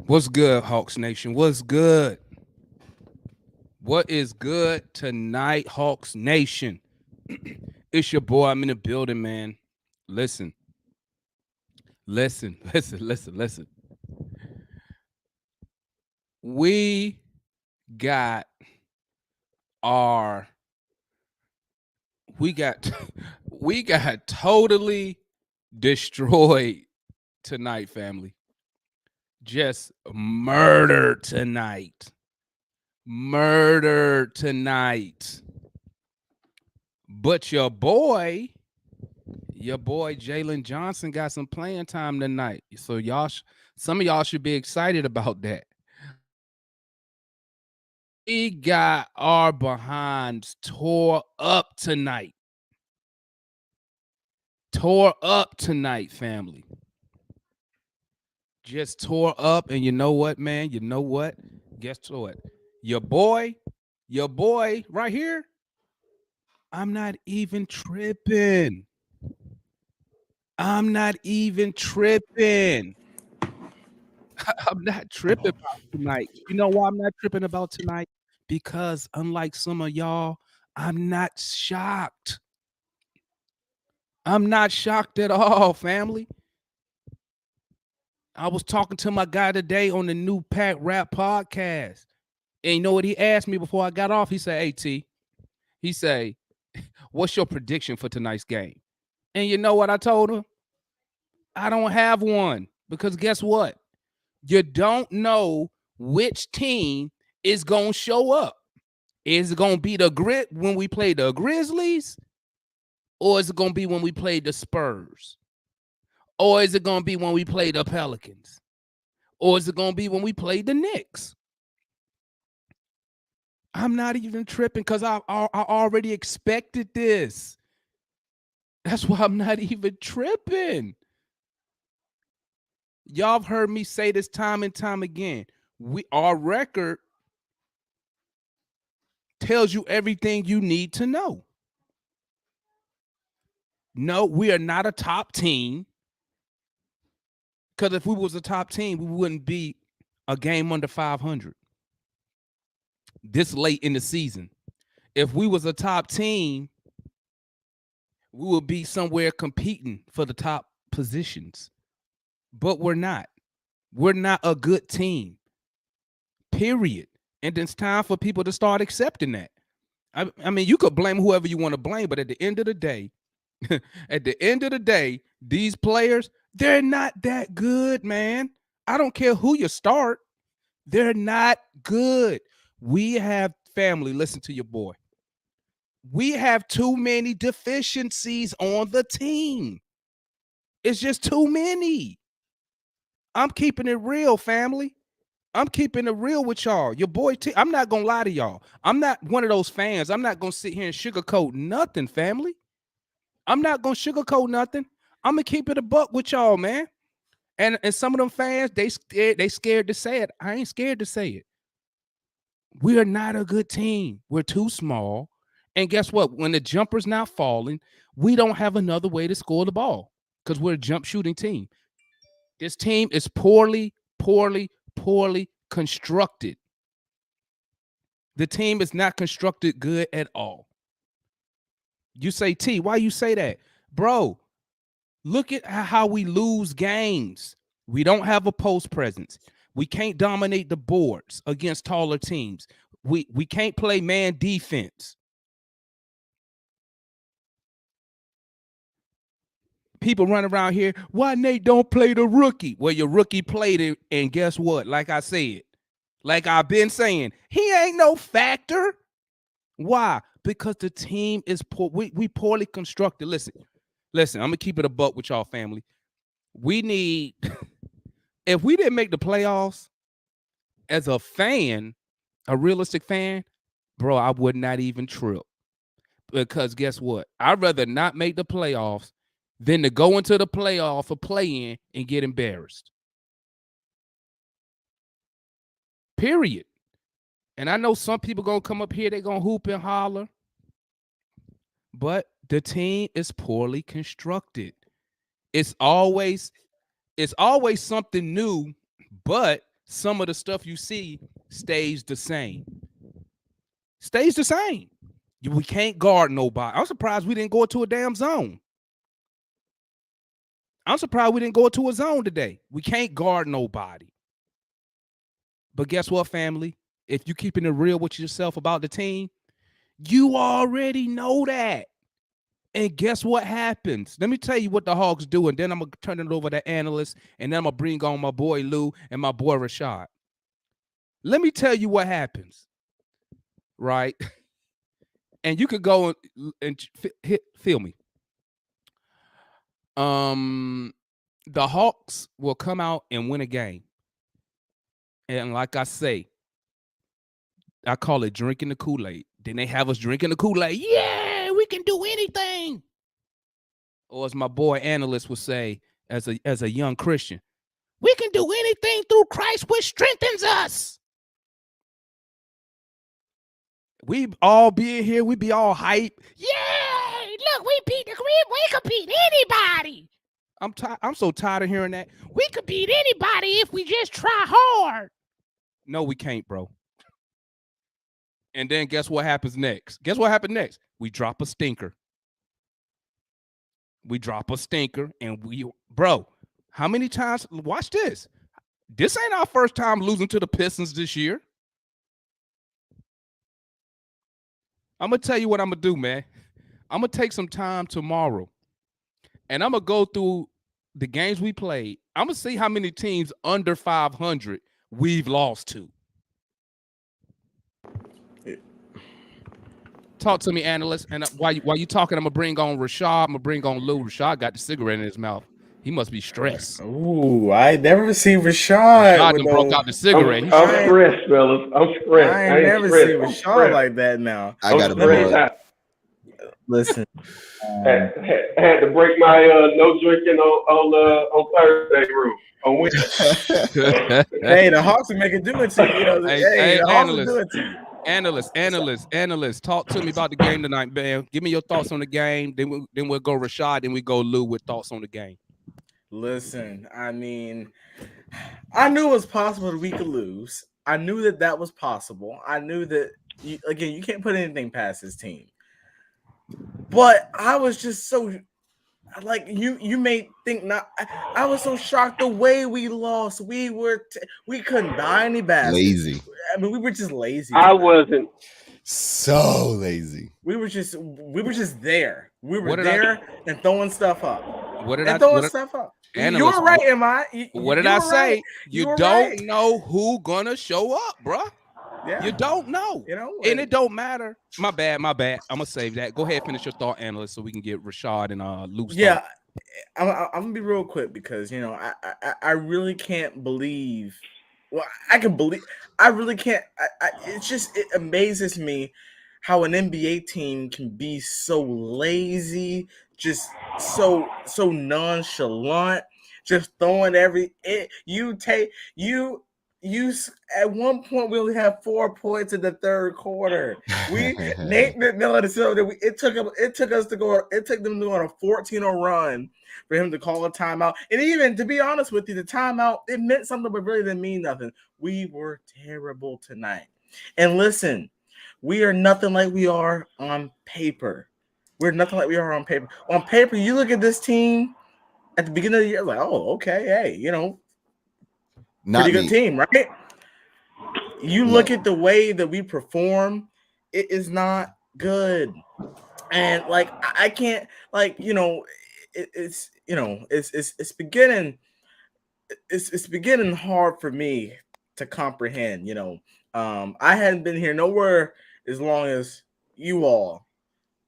What's good, Hawks Nation? What's good? What is good tonight, Hawks Nation? It's your boy. I'm in the building, man. Listen, listen. We got our we got we got totally destroyed tonight, family. Just murdered tonight. Murder tonight. But your boy Jalen Johnson got some playing time tonight. So some of y'all should be excited about that. We got our behinds tore up tonight. Tore up tonight, family. Just tore up. And you know what, man? You know what? Guess what? Your boy right here, I'm not even tripping. I'm not even tripping. I'm not tripping about tonight. You know why I'm not tripping about tonight? Because unlike some of y'all, I'm not shocked. I'm not shocked at all, family. I was talking to my guy today on the new Pack Rap podcast. And you know what he asked me before I got off? He said, "Hey T," he say, "What's your prediction for tonight's game?" And you know what I told him? I don't have one. Because guess what? You don't know which team is gonna show up. Is it gonna be the grit when we play the Grizzlies? Or is it gonna be when we play the Spurs? Or is it gonna be when we play the Pelicans? Or is it gonna be when we play the Knicks? I'm not even tripping because I already expected this. That's why I'm not even tripping. Y'all have heard me say this time and time again. Our record tells you everything you need to know. No, we are not a top team. Because if we was a top team, we wouldn't be a game under 500 this late in the season. If we was a top team, we would be somewhere competing for the top positions. But we're not. We're not a good team. Period. And it's time for people to start accepting that. I mean, you could blame whoever you want to blame, but at the end of the day, these players, they're not that good, man. I don't care who you start. They're not good. We have family. Listen to your boy. We have too many deficiencies on the team. It's just too many. I'm keeping it real, family. I'm keeping it real with y'all. Your boy T. I'm not gonna lie to y'all. I'm not one of those fans. I'm not gonna sit here and sugarcoat nothing, family. I'm not gonna sugarcoat nothing. I'm gonna keep it a buck with y'all, man. And some of them fans, they scared to say it. I ain't scared to say it. We are not a good team. We're too small. And guess what? When the jumper's not falling, we don't have another way to score the ball because we're a jump shooting team. This team is poorly constructed. The team is not constructed good at all. You say, T, why you say that? Bro, look at how we lose games. We don't have a post presence. We can't dominate the boards against taller teams. We can't play man defense. People run around here, why Nate don't play the rookie? Well, your rookie played it, and guess what? Like I said, like I've been saying, he ain't no factor. Why? Because the team is poor. We poorly constructed. Listen, I'm gonna keep it a buck with y'all, family. We need, if we didn't make the playoffs, as a fan, a realistic fan, bro, I would not even trip. Because guess what? I'd rather not make the playoffs than to go into the playoff or play in and get embarrassed. Period. And I know some people gonna come up here, they're gonna hoop and holler. But the team is poorly constructed. It's always something new, but some of the stuff you see stays the same. Stays the same. We can't guard nobody. I'm surprised we didn't go into a damn zone. I'm surprised we didn't go into a zone today. We can't guard nobody. But guess what, family? If you keeping it real with yourself about the team, you already know that. And guess what happens? Let me tell you what the Hawks do, and then I'm going to turn it over to Analyst, and then I'm going to bring on my boy Lou and my boy Rashad. Let me tell you what happens, right? And you could go and feel me. The Hawks will come out and win a game. And like I say, I call it drinking the Kool-Aid. Then they have us drinking the Kool-Aid. Yeah, we can do anything. Or as my boy Analyst would say, as a young Christian, we can do anything through Christ, which strengthens us. We all be in here, we be all hype. Yeah, look, we could beat anybody. I'm so tired of hearing that. We could beat anybody if we just try hard. No, we can't, bro. And then guess what happens next? Guess what happened next? We drop a stinker. And bro, how many times? Watch this. This ain't our first time losing to the Pistons this year. I'm going to tell you what I'm going to do, man. I'm going to take some time tomorrow, and I'm going to go through the games we played. I'm going to see how many teams under 500 we've lost to. Talk to me, Analyst. And while you talking, I'm going to bring on Rashad. I'm going to bring on Lou. Rashad got the cigarette in his mouth. He must be stressed. Ooh, I never seen Rashad. Rashad broke out the cigarette. I'm stressed, fellas. I'm stressed. I ain't never seen Rashad like that now. I got a boy. Listen. Had to break my no drinking on Thursday rule. On Wednesday. Hey, the Hawks are making do it to you. Hey, the Hawks are doing it to you. Analyst, talk to me about the game tonight, man. Give me your thoughts on the game. Then we'll go Rashad. Then we go Lou with thoughts on the game. Listen, I mean, I knew it was possible that we could lose. I knew that was possible. I knew that, you can't put anything past this team. But I was just so, like, you may think not. I was so shocked the way we lost. We couldn't buy any baskets. Lazy. I mean, we were just lazy. I wasn't. So lazy. We were just there. We were there and throwing stuff up. You're right, am I? What did I say? Right. You don't know who gonna show up, bro. Yeah. You don't know. And it don't matter. My bad. I'm gonna save that. Go ahead, finish your thought, Analyst, so we can get Rashad and Luke. Yeah, I'm gonna be real quick because I really can't believe. Well, I can believe. I really can't. It amazes me how an NBA team can be so lazy, just so nonchalant, just throwing at one point we only have 4 points in the third quarter. Nate McMillan said that it took them to go on a 14-0 run for him to call a timeout. And even to be honest with you, the timeout, it meant something, but really didn't mean nothing. We were terrible tonight. And listen, we are nothing like we are on paper. We're nothing like we are on paper. On paper, you look at this team at the beginning of the year, like, oh, okay, hey, pretty good team, right? You look at the way that we perform, it is not good. And like, I can't, like, it's beginning hard for me to comprehend. I hadn't been here nowhere as long as you all,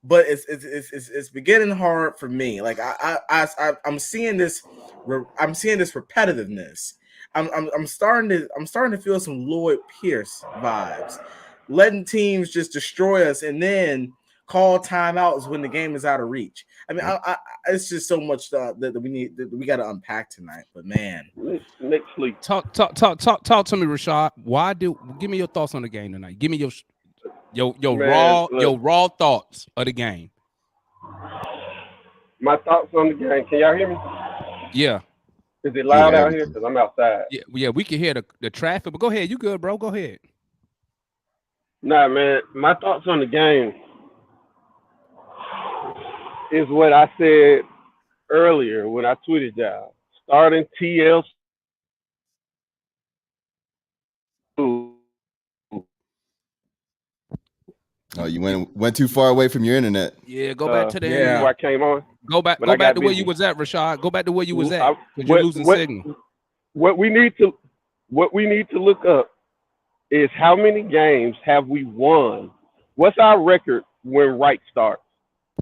but it's beginning hard for me. Like I'm seeing this repetitiveness. I'm starting to feel some Lloyd Pierce vibes, letting teams just destroy us and then call timeouts when the game is out of reach. I mean, it's just so much that we got to unpack tonight. But man, next week, talk to me, Rashad. Give me your thoughts on the game tonight. Give me your raw thoughts of the game. My thoughts on the game. Can y'all hear me? Yeah. Is it loud out here? everything. Because I'm outside. Yeah, we can hear the traffic. But go ahead, you good, bro? Go ahead. Nah, man. My thoughts on the game is what I said earlier when I tweeted y'all. Starting TLC. Oh, you went too far away from your internet. Yeah, go back to the yeah. internet. Before I came on. Go back But I got to where you busy. was at, Rashad. Go back to where you was at. I- Because you're what- losing what- signal. What we need to look up is how many games have we won? What's our record when Wright starts?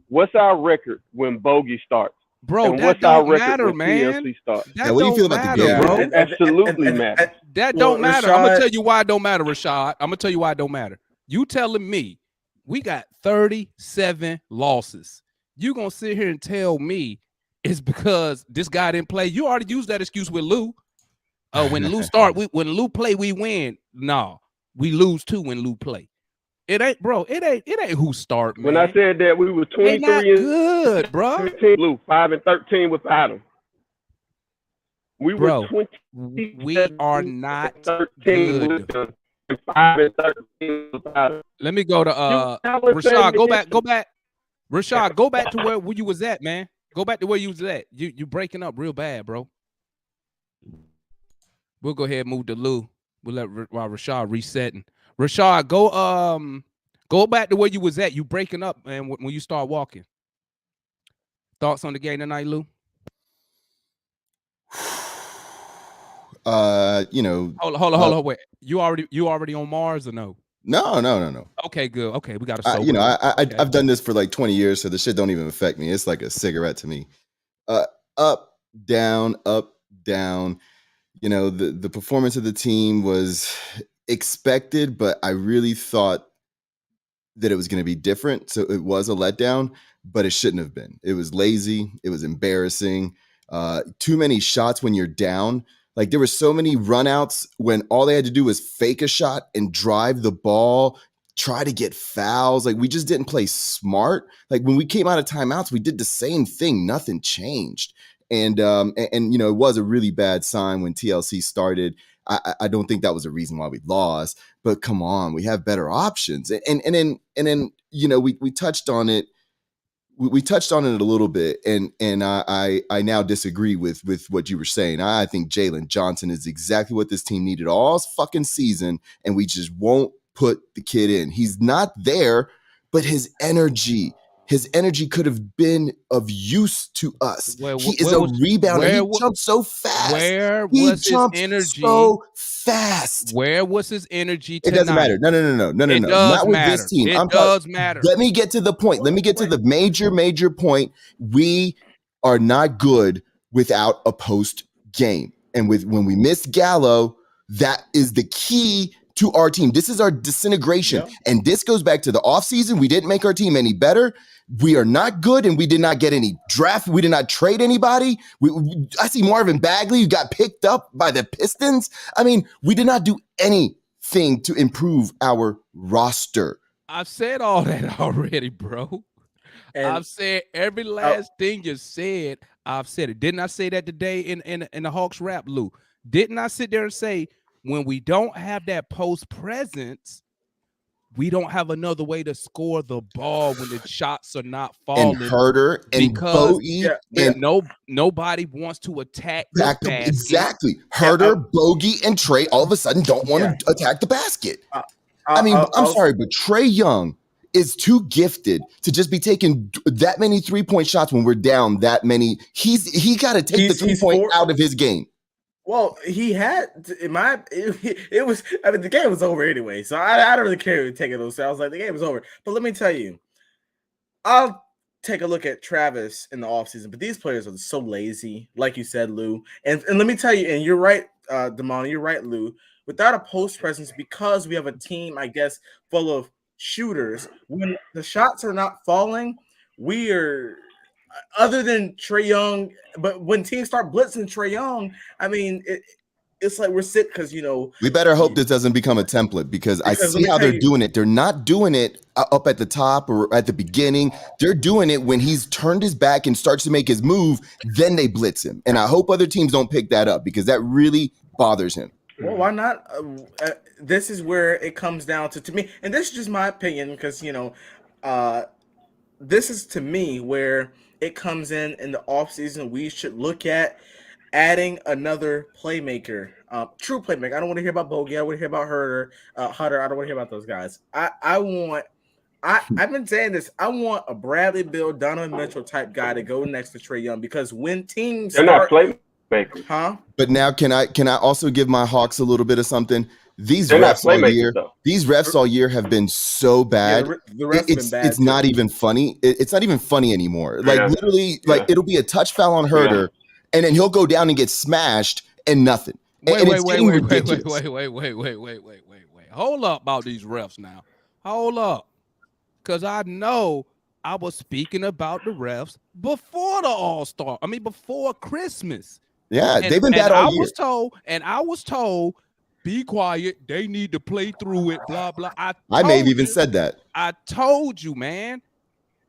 What's our record when Bogey starts? Bro, And that what's our don't record matter, when man. TLC starts? That Yeah, what do you don't feel about the matter, game? bro. It absolutely matters. That Well, don't matter. I'm Rashad- gonna tell you why it don't matter, Rashad. I'm gonna tell you why it don't matter. You telling me we got 37 losses. You gonna sit here and tell me it's because this guy didn't play? You already used that excuse with Lou. When Lou start, when Lou play, we win. No, we lose too when Lou play. It ain't, bro. It ain't who start, man. When I said that we were they not 23 and good, bro. 15, Blue 5-13 without him. We Bro, were 20. We are not 13 good. with them, and 5-13 without him. Let me go to Rashad. Go back. Rashad, go back to where you was at, man. Go back to where you was at. You breaking up real bad, bro. We'll go ahead and move to Lou. We'll let while Rashad resetting. Rashad, go back to where you was at. You breaking up, man, when you start walking. Thoughts on the game tonight, Lou? Hold on, wait. You already on Mars or no? No. Okay, good. Okay, we got to I've done this for like 20 years, so the shit don't even affect me. It's like a cigarette to me. Up, down. You know, the performance of the team was expected, but I really thought that it was going to be different. So it was a letdown, but it shouldn't have been. It was lazy. It was embarrassing. Too many shots when you're down. Like there were so many runouts when all they had to do was fake a shot and drive the ball, try to get fouls. Like we just didn't play smart. Like when we came out of timeouts, we did the same thing. Nothing changed. And you know, it was a really bad sign when TLC started. I don't think that was a reason why we lost, but come on, we have better options. And then you know, we touched on it. We touched on it a little bit, and I now disagree with what you were saying. I think Jalen Johnson is exactly what this team needed all fucking season, and we just won't put the kid in. He's not there, but his energy could have been of use to us. He is a rebounder. He jumped so fast. Where was his energy? So fast. Where was his energy tonight? It doesn't matter. No. It does matter. With this team. It does matter. Let me get to the point. Let me get to the major point. We are not good without a post game. And when we miss Gallo, that is the key to our team. This is our disintegration. Yeah. And this goes back to the offseason. We didn't make our team any better. We are not good, and we did not get any draft. We did not trade anybody. I see Marvin Bagley, who got picked up by the Pistons. I mean, we did not do anything to improve our roster. I've said all that already, bro. And I've said every last thing you said. I've said it. Didn't I say that today in the Hawks rap, Lou? Didn't I sit there and say, when we don't have that post presence, we don't have another way to score the ball when the shots are not falling. And Herter and Bogey. And nobody wants to attack the basket. Exactly. Herter, Bogey, and Trey all of a sudden don't want to attack the basket. I'm sorry, but Trey Young is too gifted to just be taking that many 3-point shots when we're down that many. He got to take the 3-point out of his game. Well, he had it was. I mean, the game was over anyway, so I don't really care taking those sounds. Like the game was over. But let me tell you, I'll take a look at Travis in the offseason, but these players are so lazy, like you said, Lou. And let me tell you, and you're right, Damon, you're right, Lou. Without a post presence, because we have a team, I guess, full of shooters, when the shots are not falling, we are. Other than Trae Young, but when teams start blitzing Trae Young, I mean, it's like we're sick because we better hope this doesn't become a template because I Because let see me how tell they're you- doing it. They're not doing it up at the top or at the beginning. They're doing it when he's turned his back and starts to make his move. Then they blitz him, and I hope other teams don't pick that up because that really bothers him. Well, why not? This is where it comes down to me, and this is just my opinion because this is to me where it comes in the offseason. We should look at adding another playmaker, true playmaker. I don't want to hear about Bogey. I want to hear about Hutter. I don't want to hear about those guys. I've been saying this. I want a Bradley Beal, Donovan Mitchell type guy to go next to Trae Young because when teams They're not playmakers. huh? But now, can I also give my Hawks a little bit of something? These They're not refs all playmakers, year, though. these refs all year have been so bad. The refs have been bad. It's not even funny. It's not even funny anymore. Like Yeah. literally, Yeah. like it'll be a touch foul on Herter, and then he'll go down and get smashed and nothing. And it's getting ridiculous. Wait. Hold up about these refs now. Hold up. Because I know I was speaking about the refs before the All-Star. I mean, before Christmas. Yeah, And- they've been bad and all I year. was told, be quiet. They need to play through it, blah, blah. I may have told even you. said that. I told you, man.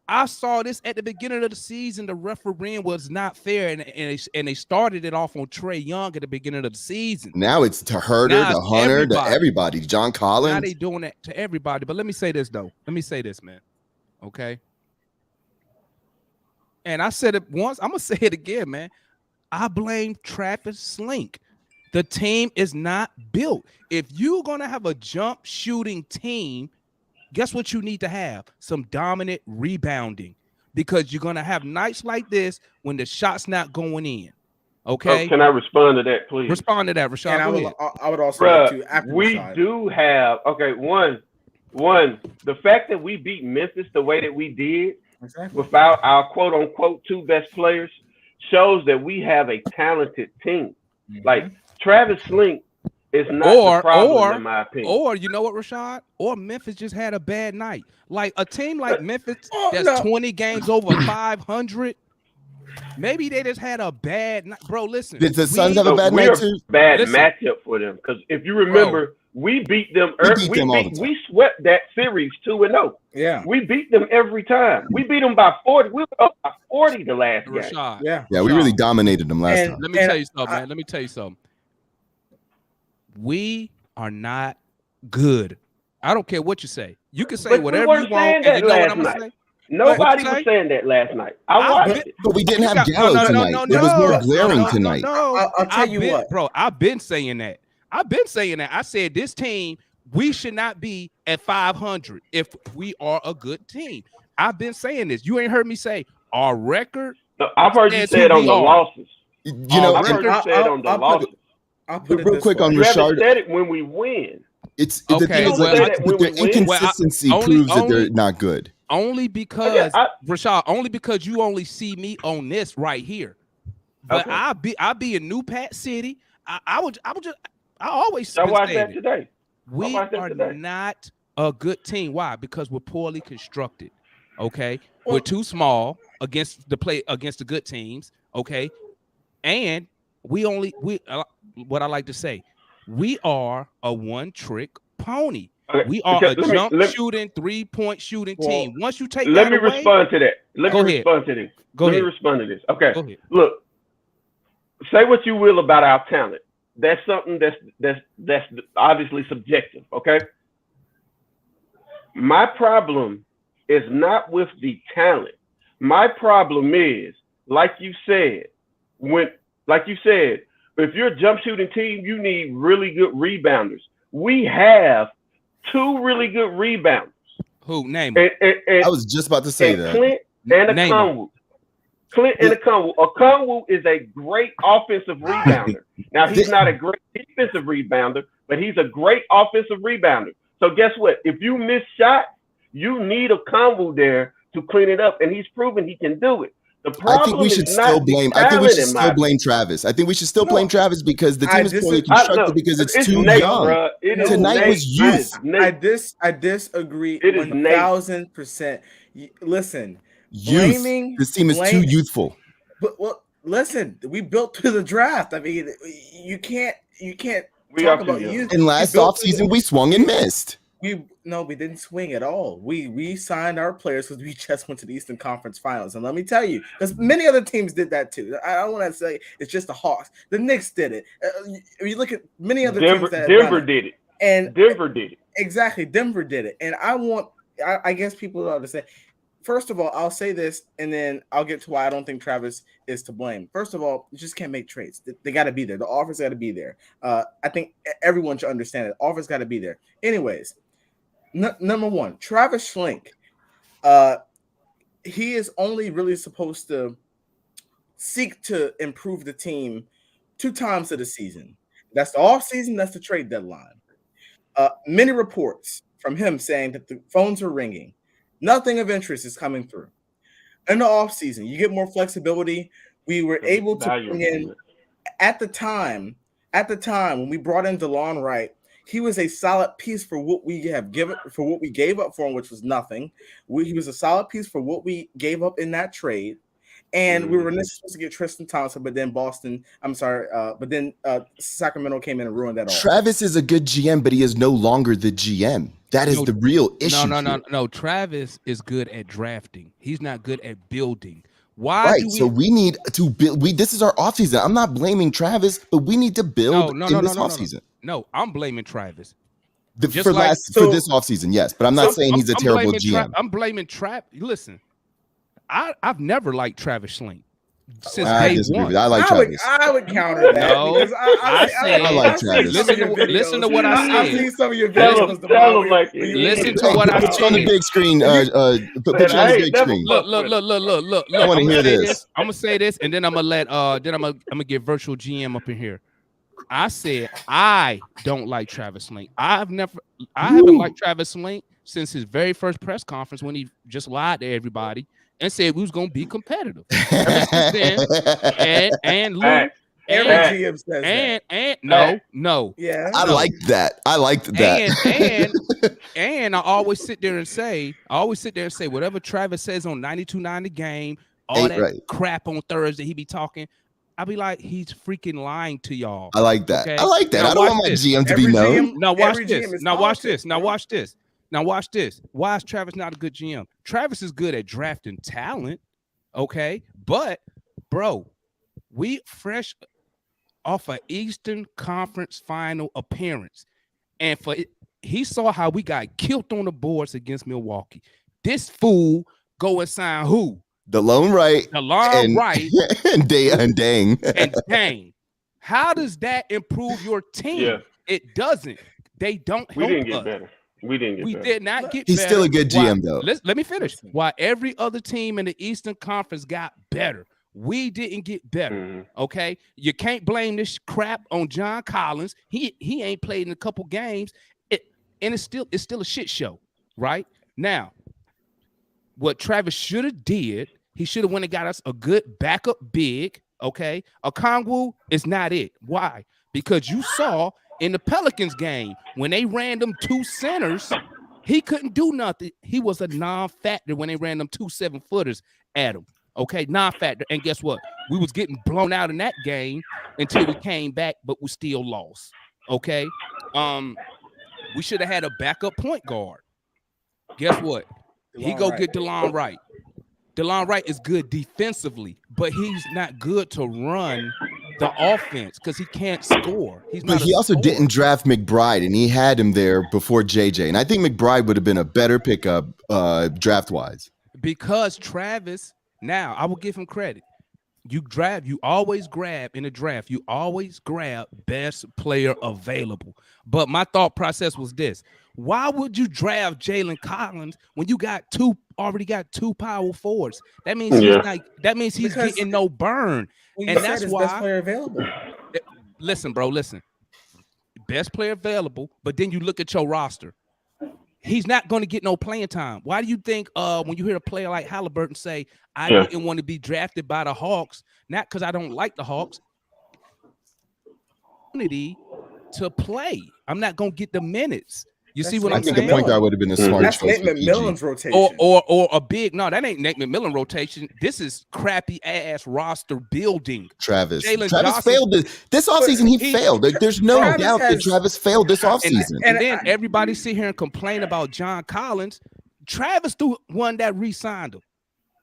I saw this at the beginning of the season. The refereeing was not fair, and they started it off on Trae Young at the beginning of the season. Now it's to Herter, Now to it's Hunter, to everybody. everybody. John Now Collins. they doing that to everybody. But let me say this, though. Let me say this, man. Okay? And I said it once. I'm going to say it again, man. I blame Travis Slink. The team is not built. If you're going to have a jump shooting team, guess what you need to have? Some dominant rebounding, because you're going to have nights like this when the shot's not going in. Okay? Can I respond to that, please? Respond to that, Rashad. And Go ahead. I would also like to Bruh, after we Rashad. do have one. The fact that we beat Memphis the way that we did Exactly. without our quote unquote two best players shows that we have a talented team. Like Travis Slink is not the problem in my opinion. Or you know what, Rashad? Or Memphis just had a bad night. Like a team like Memphis that's no. 20 games over 500. Maybe they just had a bad night. Bro, listen. Did the Suns have a So bad we're night too? bad Listen. matchup for them because if you remember, we beat them. We beat them all the time. We swept that series 2-0. Yeah. We beat them every time. We beat them by 40. We were up by 40 the last game. Rashad. Yeah. Yeah, we really dominated them last And- time. Let me tell you something, man. Let me tell you something. We are not good. I don't care what you say. You can say But we whatever weren't you want. saying And you that know what last I'm gonna night. say? Nobody What'd you was say? saying that last night. I watched it. But we didn't have No, Gallo no, no, tonight. no, It was more no, glaring no, tonight. No, I'll tell you what. bro. I've been saying that. I said this team, we should not be at 500 if we are a good team. I've been saying this. You ain't heard me say our record. No, I've heard you Says say it who on we the are. losses. You know, I've heard you say it on the I'll put losses. I'll put it real this quick way. on You haven't Rashard, said it when we win. it's Okay, the thing is well, like, I- when their we win- inconsistency Well, proves that only- they're not good. Only because I- Rashad, only because you only see me on this right here. But Okay. I'll be in New Pat City. I always I been watched saying that it. today. We watched that are today. not a good team. Why? Because we're poorly constructed. Okay, Well- we're too small against the good teams. Okay, and we what I like to say, we are a one-trick pony. Okay, We are because a let me- jump let- shooting, 3-point shooting Well, team. Once you take Let that me away, respond to that. Let Go me ahead. respond to this. Go Let me ahead. respond to this. Okay. Go ahead. Look, say what you will about our talent. That's something that's obviously subjective. Okay. My problem is not with the talent. My problem is, like you said, if you're a jump shooting team, you need really good rebounders. We have two really good rebounders. Who? Name them. And I was just about to say and that. Clint and Name 'em. Okongwu. Clint and Okongwu. Okongwu is a great offensive rebounder. Now, he's not a great defensive rebounder, but he's a great offensive rebounder. So guess what? If you miss shots, you need Okongwu there to clean it up, and he's proven he can do it. The problem I think we is should not still the blame. I think we talent, should in my still blame Travis. I think we should still No. blame Travis because the I team is poorly disagree. constructed because it's too Nate, young. bruh. It is Tonight Nate. was youth. It is Nate. I disagree It is Nate. 1000%. Listen, Youth. blaming- This team is too blame- youthful. but listen, we built to the draft. I mean, you can't you can't We talk are too about young. you. And last built offseason, we swung and missed. we didn't swing at all. We signed our players because we just went to the Eastern Conference Finals, and let me tell you, because many other teams did that too. I don't want to say it's just the Hawks. The Knicks did it. You look at many other teams that have Denver done it. did it. And Denver did it. exactly, Denver did it. And I guess people don't understand. First of all, I'll say this, and then I'll get to why I don't think Travis is to blame. First of all, you just can't make trades. They got to be there. The offers got to be there. I think everyone should understand it. Offers got to be there. Anyways, number one, Travis Schlenk. He is only really supposed to seek to improve the team 2 times of the season. That's the off season. That's the trade deadline. Many reports from him saying that the phones are ringing. Nothing of interest is coming through. In the offseason, you get more flexibility. We were able to bring in at the time when we brought in DeLon Wright, he was a solid piece for what we gave up for him, which was nothing. He was a solid piece for what we gave up in that trade. And we were initially supposed to get Tristan Thompson, but then Sacramento came in and ruined that all. Travis is a good GM, but he is no longer the GM. That is the real issue. No. Travis is good at drafting. He's not good at building. Why? Right. So we need to build. This is our offseason. I'm not blaming Travis, but we need to build in this offseason. No, I'm blaming Travis. For this offseason, yes. But I'm not saying he's a terrible GM. I'm blaming Travis. Listen, I've never liked Travis Schlenk since I day disagree one. with that. I like Travis. I would counter that. No, because I like Travis. Listen to what I said. I've seen some of your videos. Listen to what I said. Put on the big screen. Put you on the big screen. Look. I want to hear this. I'm gonna say this, and then I'm gonna get virtual GM up in here. I said I don't like Travis Schlenk. I haven't liked Travis Schlenk since his very first press conference when he just lied to everybody and said we was gonna be competitive. Ever since then, and Lou, every GM says that. No. Yeah, I liked that. And I always sit there and say, whatever Travis says on 92.9 The Game, all that crap on Thursday, he be talking. I'll be like, he's freaking lying to y'all. I like that. Okay? I like that. Now I don't want my GM to be known. Now watch this. Why is Travis not a good GM? Travis is good at drafting talent, okay? But, bro, we fresh off an Eastern Conference final appearance. And he saw how we got killed on the boards against Milwaukee. This fool go and sign who? DeLon Wright. And Dang. And Dang. How does that improve your team? Yeah. It doesn't. They don't help us. We did not get better. He's better. Still a good GM, though. Let me finish. While every other team in the Eastern Conference got better, we didn't get better. Okay, you can't blame this crap on John Collins. He ain't played in a couple games, and it's still a shit show. Right now, what Travis should have did, he should have went and got us a good backup big. Okay, Okongwu is not it. Why? Because you saw in the Pelicans game, when they ran them 2 centers, he couldn't do nothing. He was a non-factor when they ran them 2 7-footers at him. Okay, non-factor. And guess what? We was getting blown out in that game until we came back, but we still lost. Okay. We should have had a backup point guard. Guess what? He go get DeLon Wright. DeLon Wright is good defensively, but he's not good to run the offense because he can't score. But he also didn't draft McBride, and he had him there before JJ. And I think McBride would have been a better pickup draft-wise. Because Travis, now I will give him credit. You always grab in a draft. You always grab best player available. But my thought process was this: why would you draft Jalen Collins when you already got 2 power forwards? That means he's getting no burn. And that's why best player available. Listen, bro, best player available, but then you look at your roster. He's not going to get no playing time. Why do you think when you hear a player like Halliburton say, I didn't want to be drafted by the Hawks, not because I don't like the Hawks, opportunity to play. I'm not going to get the minutes. You That's see what I I'm think saying? a point guard would have been a smart That's choice Nate for PG. McMillan's rotation. Or a big that ain't Nate McMillan rotation. This is crappy ass roster building. Travis Jalen Travis Johnson- failed this offseason. He failed. There's no Travis doubt that has- Travis failed this offseason. And then everybody sit here and complain about John Collins. Travis the one that re-signed him.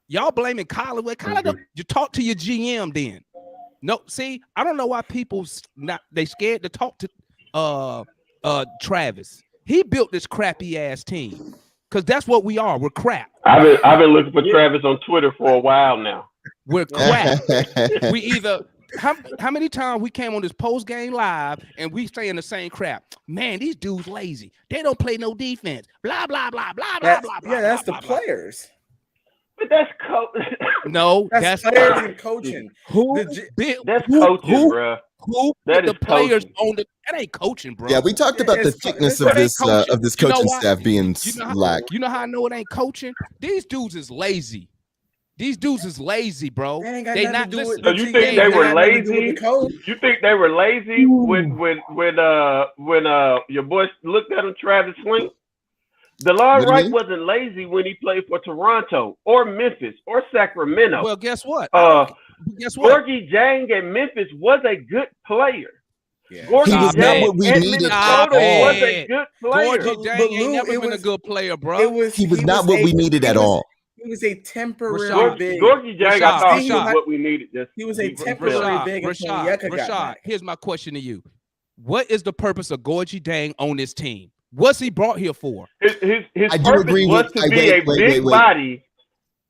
Y'all blaming Collins. Well, Collins, you talk to your GM then. No, see, I don't know why people they scared to talk to Travis. He built this crappy ass team because that's what we are. We're crap. I've been looking for Travis on Twitter for a while now. We're crap. We either how many times we came on this post game live and we saying the same crap. Man, these dudes lazy. They don't play no defense. Blah blah blah blah blah blah. Yeah, that's blah, the blah, players. But that's No, That's players and coaching. that's coaching, bro. Who That put is the players coaching. on the? That ain't coaching, bro. Yeah, we talked about the thickness of this coaching staff being lack. You know how I know it ain't coaching? These dudes is lazy. These dudes is lazy, bro. They not do it. So you think they were lazy? You think they were lazy when your boy looked at him, Travis Slink? DeLon Wright wasn't lazy when he played for Toronto or Memphis or Sacramento. Well, guess what? Guess what? Gorgie Jang at Memphis was a good player. Yeah. He was not what we needed at all. Was a good player. Gorgie Jang ain't never been a good player, bro. He was not what we needed at all. He was a temporary big. Gorgie Jang, I thought he was what we needed. He was a temporary big. Rashad, here's my question to you. What is the purpose of Gorgie Jang on this team? What's he brought here for? His purpose was to be a big body.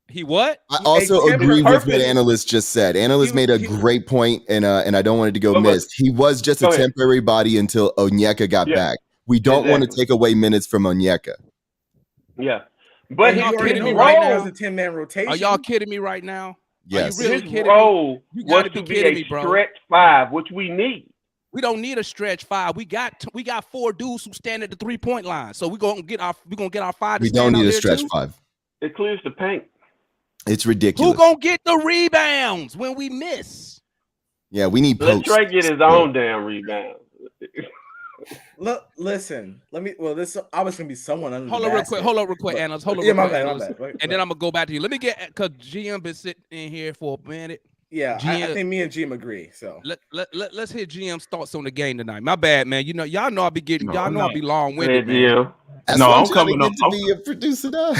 He what? I also agree with what Analyst just said. Analyst made a great point, and I don't want it to go missed. He was just a temporary body until Onyeka got back. We don't want to take away minutes from Onyeka. Yeah. But y'all kidding me right now is a 10-man rotation. Are y'all kidding me right now? Yes. Are you really his kidding role me? was to be a stretch five, which we need. We don't need a stretch five. We got 4 dudes who stand at the 3-point line. So we're gonna get our 5. We don't need a stretch 5. It clears the paint. It's ridiculous. Who gonna get the rebounds when we miss? Yeah, we need Let Trey get his own damn rebound. Look, listen. This obviously gonna be someone under. Hold on real quick, Analyst. Hold on. Yeah, my bad. And then I'm gonna go back to you. Let me get because GM been sitting in here for a minute. Yeah, I think me and GM agree. So let's hear GM's thoughts on the game tonight. My bad, man. You know, y'all know I be getting, y'all know I be long-winded. Yeah. I'm coming up to be a producer now.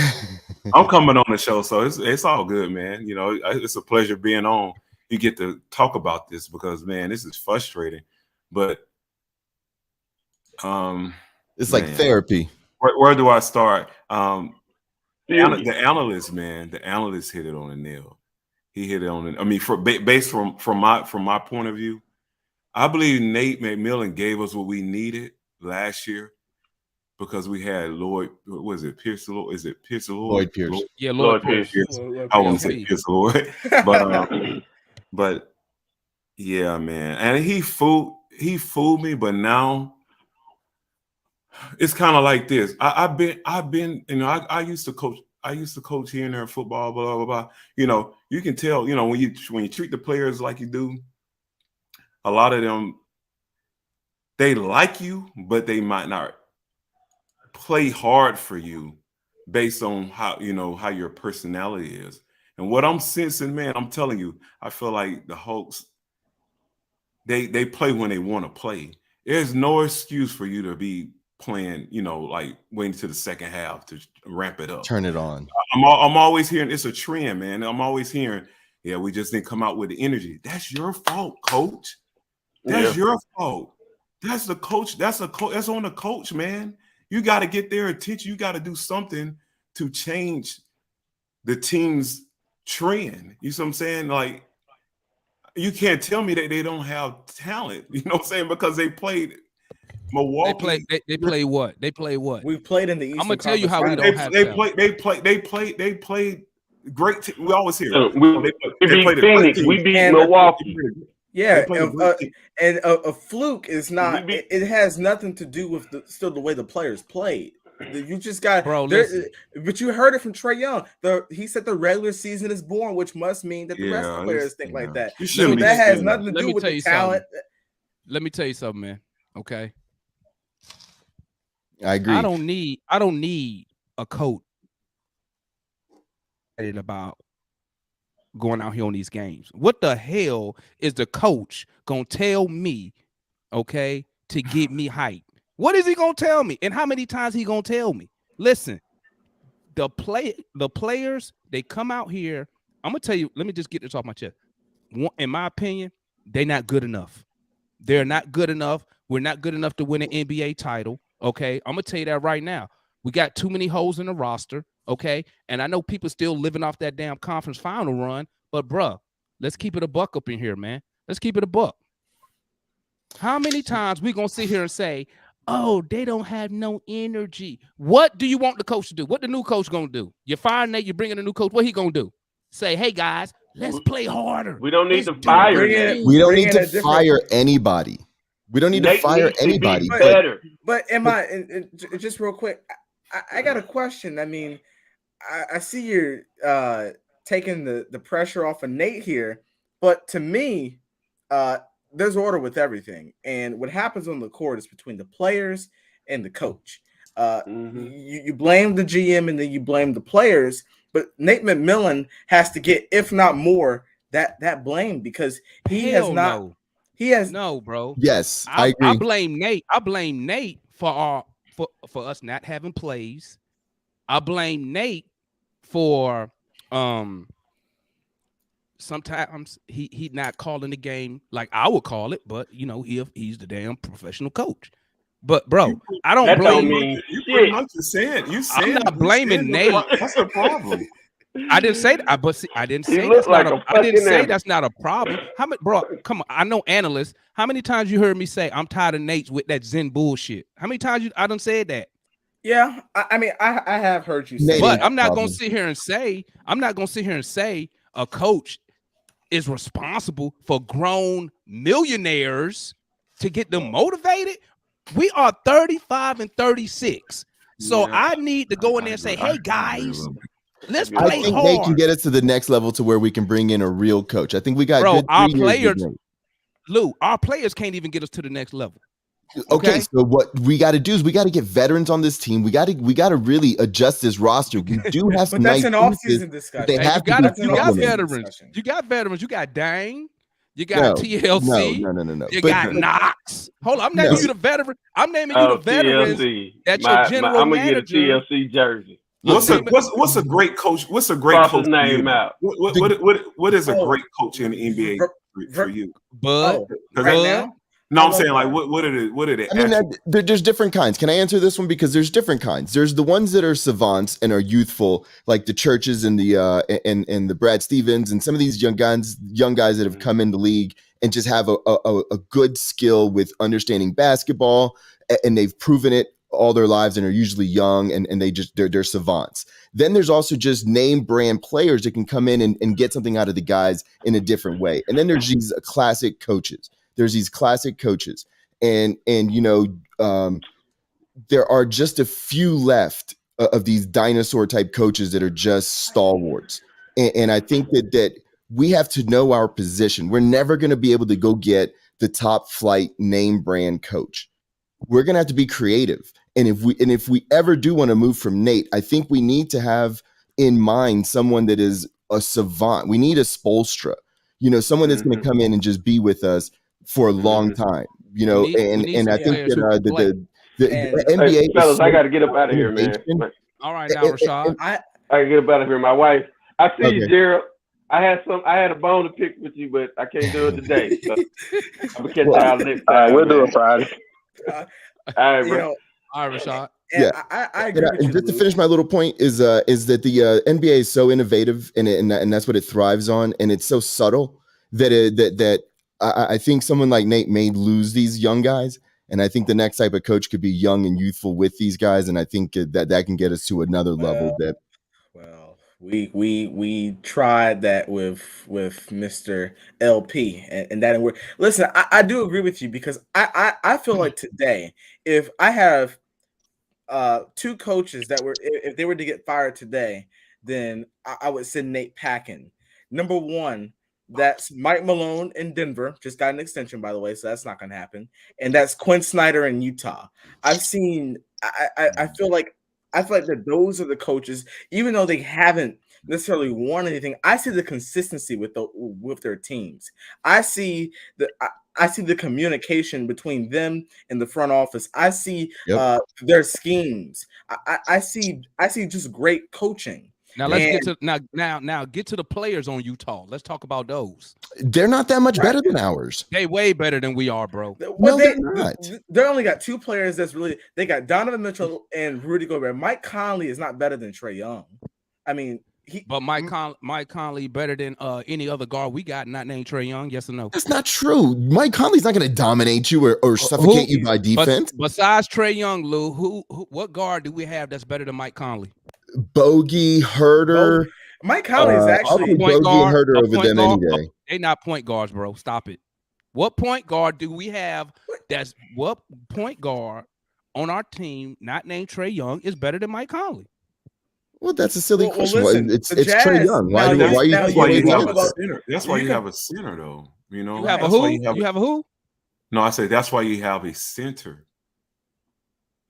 I'm coming on the show, so it's all good, man. You know, it's a pleasure being on. You get to talk about this because, man, this is frustrating. But it's like therapy. Where do I start? The analyst, man, the analyst hit it on the nail. He hit it on it. I mean, based from my point of view, I believe Nate McMillan gave us what we needed last year because we had Lloyd. What was it? Pierce? Is it Pierce? Lloyd Pierce. Yeah, Lloyd Pierce. I want to say Pierce Lloyd, but yeah, man. And he fooled me, but now it's kind of like this. I've been. You know, I used to coach. I used to coach here and there in football, blah, blah, blah. You know, you can tell, you know, when you treat the players like you do, a lot of them, they like you, but they might not play hard for you based on how your personality is. And what I'm sensing, man, I'm telling you, I feel like the Hawks, they play when they want to play. There's no excuse for you to be playing, you know, like waiting to the second half to ramp it up. Turn it on. I'm always hearing it's a trend, man. I'm always hearing, yeah, we just didn't come out with the energy. That's your fault, coach. That's your fault. That's the coach. That's on the coach, man. You got to get their attention. You got to do something to change the team's trend. You see what I'm saying? Like, you can't tell me that they don't have talent. You know what I'm saying? Because they played Milwaukee. They play what? They play what? We played in the Eastern. I'm gonna tell you how we don't have. They played great. We always hear. We beat Phoenix. We beat Milwaukee. Yeah, and a fluke is not. It has nothing to do with the way the players played. You just got, but you heard it from Trae Young. He said the regular season is born, which must mean that the rest of the players think like that. So that has nothing to do with the talent. Let me tell you something, man. Okay. I agree. I don't need a coach about going out here on these games. What the hell is the coach gonna tell me, okay, to get me hyped? What is he gonna tell me? And how many times he gonna tell me? Listen, the players, they come out here. I'm gonna tell you, let me just get this off my chest. In my opinion, they're not good enough. They're not good enough. We're not good enough to win an NBA title. Okay. I'm gonna tell you that right now. We got too many holes in the roster. Okay. And I know people still living off that damn conference final run, but bruh, let's keep it a buck up in here, man. Let's keep it a buck. How many times we gonna sit here and say, oh, they don't have no energy? What do you want the coach to do? What the new coach gonna do? You're firing Nate, you're bringing a new coach. What he gonna do? Say, hey guys, let's play harder. We don't need Let's to fire it. Nate. We don't need to fire anybody. We don't need to fire anybody. Better. But just real quick, I got a question. I mean, I see you're taking the pressure off of Nate here, but to me, there's order with everything. And what happens on the court is between the players and the coach. You blame the GM and then you blame the players, but Nate McMillan has to get, if not more, that blame because he has not. No. He has no, bro. Yes, I agree. I blame Nate. I blame Nate for us not having plays. I blame Nate for sometimes he not calling the game like I would call it, but you know, he's the damn professional coach. But bro, I don't blame you. Pretty much saying I'm not blaming Nate. That's a problem. I didn't say that, but I didn't say that's not I didn't say that's not a problem. How many, bro? Come on, I know analysts. How many times you heard me say I'm tired of Nate's with that Zen bullshit? How many times I done said that? Yeah, I mean, I have heard you say, but I'm not gonna sit here and say a coach is responsible for grown millionaires to get them motivated. We are 35 and 36, so I need to go in there and say, hey guys. Let's play I think hard. Nate can get us to the next level to where we can bring in a real coach. I think we got good our players. Lou, our players can't even get us to the next level. Okay, so what we got to do is we got to get veterans on this team. We got to really adjust this roster. We do have some but that's nice an off-season discussion. You got veterans. You got veterans. You got Dang. You got TLC. No. You got Knox. Hold on, I'm naming you the veteran. I'm naming you the veterans. TLC. That's your general I'm manager. I'm gonna get a TLC jersey. What's a great coach? What's a great coach name out? What is a great coach in the NBA for you? Bud. Right now? No, I'm saying like what are they? I mean, there's different kinds. Can I answer this one? Because there's different kinds. There's the ones that are savants and are youthful, like the Churches and the and the Brad Stevens and some of these young guys that have come in the league and just have a good skill with understanding basketball, and they've proven it all their lives and are usually young and they're savants. Then there's also just name brand players that can come in and get something out of the guys in a different way. And then there's these classic coaches. And you know, there are just a few left of these dinosaur type coaches that are just stalwarts. And I think that we have to know our position. We're never going to be able to go get the top flight name brand coach. We're going to have to be creative. And if we ever do want to move from Nate, I think we need to have in mind someone that is a savant. We need a Spoelstra, you know, someone that's going to come in and just be with us for a long time, you know. And I think that the NBA, fellas, I got to get up out of here, man. All right, now Rashad, I gotta get up out of here. My wife, I see you, Gerald. I had a bone to pick with you, but I can't do it today. So I'm gonna catch y'all next time. We'll do it Friday. All right, bro. You know, all right, Rashad. Yeah, I agree with you, just to finish my little point is that the NBA is so innovative and that's what it thrives on, and it's so subtle that I think someone like Nate may lose these young guys, and I think the next type of coach could be young and youthful with these guys, and I think that can get us to another level. Well, we tried that with Mr. LP, and that didn't work. Listen, I do agree with you because I feel like today, if I have two coaches that were, if they were to get fired today, then I would send Nate packing. Number one, that's Mike Malone in Denver, just got an extension, by the way, so that's not going to happen. And that's Quinn Snyder in Utah. I've seen I feel like that those are the coaches, even though they haven't necessarily won anything. I see the consistency with their teams. I see the communication between them and the front office. I see their schemes. I see just great coaching. Now let's get to now get to the players on Utah. Let's talk about those. They're not that much better than ours. They way better than we are, bro. Well, they're not. They only got two players that's really. They got Donovan Mitchell and Rudy Gobert. Mike Conley is not better than Trae Young. I mean, Mike Conley better than any other guard we got not named Trae Young. Yes or no? That's not true. Mike Conley's not going to dominate you or suffocate you by defense. Besides Trae Young, Lou, what guard do we have that's better than Mike Conley? Bogey, Herder. Mike Conley is actually point guard. Herder over them any day. They not point guards, bro. Stop it. What point guard do we have? What point guard on our team not named Trae Young is better than Mike Conley? Well, that's a silly question. Listen, it's Trae Young. That's why you have a center, though. You know, you have a who? You have a who? No, I say that's why you have a center.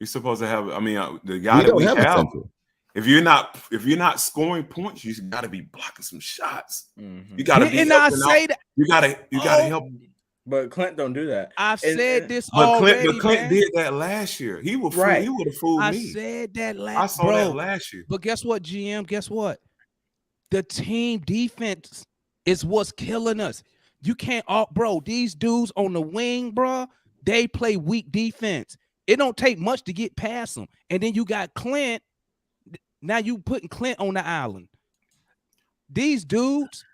You're supposed to have. I mean, the guy that we have. If you're not scoring points, you got to be blocking some shots. Mm-hmm. You got to be. And I say that you got to help. But Clint don't do that. I've said this already. But Clint did that last year. He would have fooled me. I said that I saw that last year. But guess what, GM? Guess what? The team defense is what's killing us. You can't, bro. These dudes on the wing, bro, they play weak defense. It don't take much to get past them. And then you got Clint. Now you putting Clint on the island. These dudes,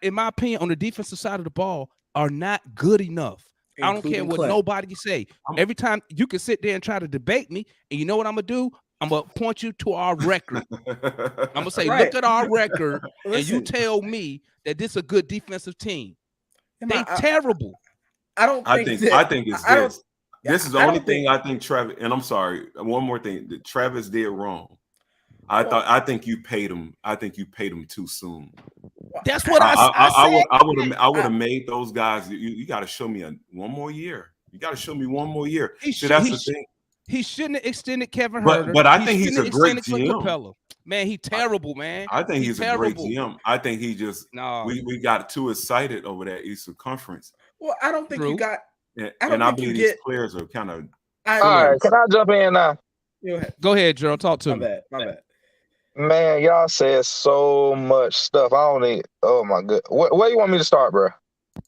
in my opinion, on the defensive side of the ball, are not good enough. I don't care what nobody say. Every time you can sit there and try to debate me, and you know what I'm gonna do? I'm gonna point you to our record. I'm gonna say, look at our record, and you tell me that this is a good defensive team. They terrible. I think it's this. This is the only thing I think Travis. And I'm sorry, one more thing that Travis did wrong. I think you paid him. I think you paid him too soon. That's what I said. I would have made those guys. You got to show me one more year. You got to show me one more year. That's the thing. He shouldn't have extended Kevin Herter. But I think he's a great GM. Man, he's terrible, man. I think he's a great GM. I think he just we got too excited over that Eastern Conference. Well, I don't think you got. I believe these players are kind of. All right, can I jump in now? Go ahead, Gerald. Talk to me. My bad. Man, y'all said so much stuff. I don't need. Oh my god, where you want me to start, bro?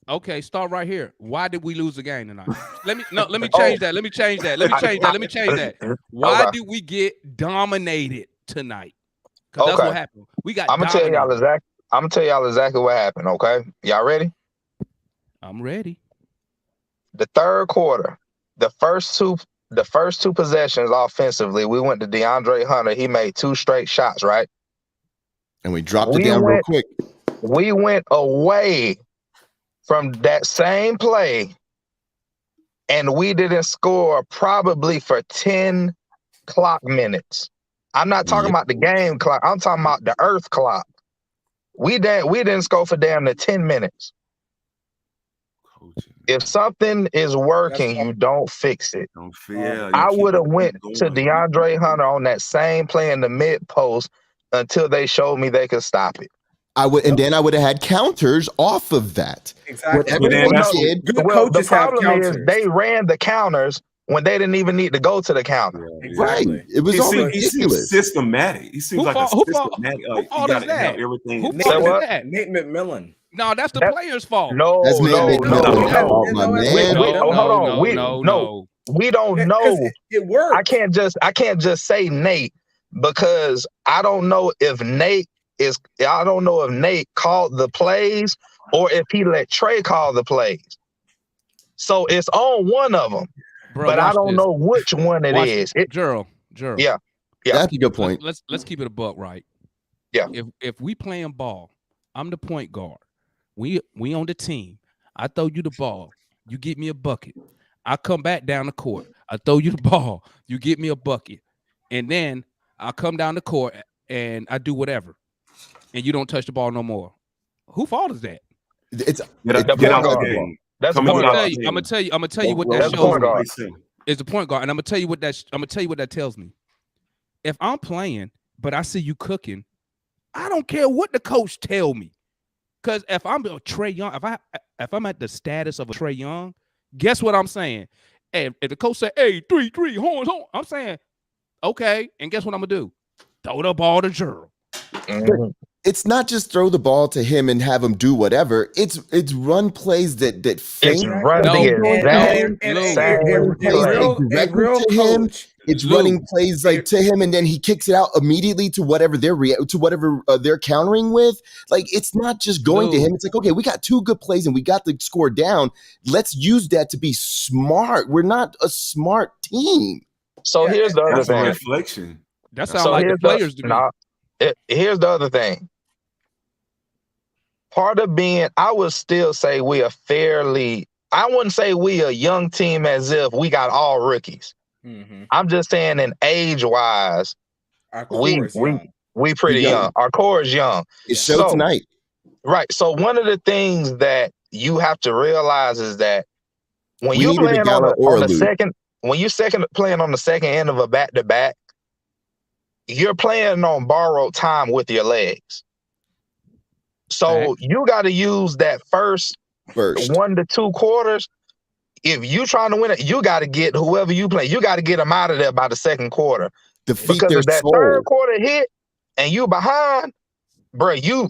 Okay, start right here. Why did we lose the game tonight? Let me change that. Let me change that. Why did we get dominated tonight? Because that's what happened. We got. I'm gonna tell y'all exactly what happened. Okay, y'all ready? I'm ready. The third quarter, the first two possessions offensively, we went to DeAndre Hunter. He made 2 straight shots, right? And we dropped it down real quick. We went away from that same play, and we didn't score probably for 10 clock minutes. I'm not talking about the game clock. I'm talking about the earth clock. We didn't score for damn near 10 minutes. If something is working, you don't fix it. I would have went to DeAndre Hunter on that same play in the mid post until they showed me they could stop it. And then I would have had counters off of that. Exactly. The problem is they ran the counters when they didn't even need to go to the counter. Yeah, exactly. Right. It was all ridiculous. He seems systematic. He seems like a systematic. Who fault is that? Everything. Who fault is that? Nate McMillan. No, that's the player's fault. No. Hold on. We don't know. It worked. I can't just say Nate because I don't know if Nate called the plays or if he let Trae call the plays. So it's on one of them. Bro, but I don't know which one it is. Gerald. Yeah. That's a good point. Let's keep it a buck, right? Yeah. If we playing ball, I'm the point guard. We on the team. I throw you the ball. You get me a bucket. I come back down the court. I throw you the ball. You get me a bucket. And then I come down the court and I do whatever. And you don't touch the ball no more. Who fault is that? Get out the game. That's I'm gonna tell you what that shows me. is the point guard, and I'm gonna tell you what that tells me. If I'm playing, but I see you cooking, I don't care what the coach tell me. Because if I'm a Trae Young, if I'm at the status of a Trae Young, guess what I'm saying? If the coach say, "Hey, 3-3 horns," I'm saying, okay. And guess what I'm gonna do? Throw the ball to Gerald. Mhm. It's not just throw the ball to him and have him do whatever. It's run plays that It's feign run No, the no, exact and same plays play. like a directly real to him. coach. It's Lou. running plays like to him, and then he kicks it out immediately to whatever they're countering with. Like, it's not just going to Lou. him. It's like, okay, we got 2 good plays and we got the score down. Let's use that to be smart. We're not a smart team. So Yeah, here's the other That's a thing. reflection. That So sounds like the here's players to me. here's the other thing. Part of being, I would still say we are fairly, I wouldn't say we a young team as if we got all rookies. Mm-hmm. I'm just saying in age wise, Our core is young. we pretty Young. young. Our core is young. It showed tonight. Right. So one of the things that you have to realize is that when We you're needed a playing Gallo or on a the Lou. second, when you're playing on the second end of a back-to-back, you're playing on borrowed time with your legs. So you got to use that first 1 to 2 quarters. If you trying to win it, you got to get whoever you play. You got to get them out of there by the second quarter. Defeat Because their if that soul. third quarter hit and you behind, bro, you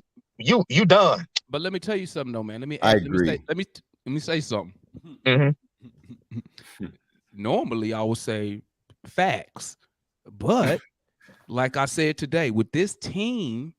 done. But let me tell you something, though, man. I agree. Let me say something. Mm-hmm. Normally, I would say facts, but like I said today, with this team,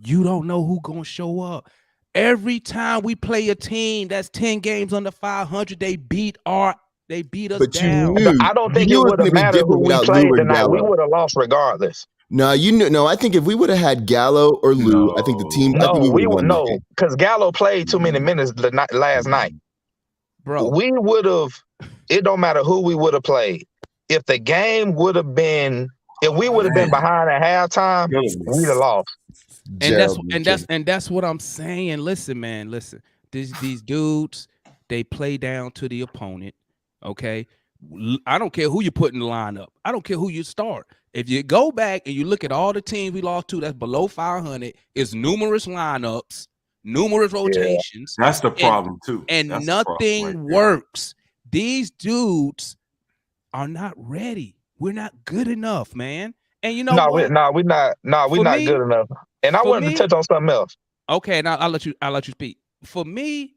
you don't know who's gonna show up. Every time we play a team that's 10 games under 500, they beat us But down. you knew. I don't think you it knew would have was gonna be mattered different who we without Lou played and tonight. We Gallo. would have lost regardless. No, no. I think if we would have had Gallo or Lou, I think the team. I think we would have won the game. Because Gallo played too many minutes last night. Bro, We would have. It don't matter who we would have played. If the game would have been, if we would have been behind at halftime, we'd have lost. And that's what I'm saying. Listen, man, listen. These dudes, they play down to the opponent. Okay. I don't care who you put in the lineup. I don't care who you start. If you go back and you look at all the teams we lost to that's below 500, it's numerous lineups, numerous rotations. That's the problem too. And That's nothing works. These dudes are not ready. We're not good enough, man. And you know what? We're not good enough. And I wanted to touch on something else. Okay, now I'll let you speak. For me,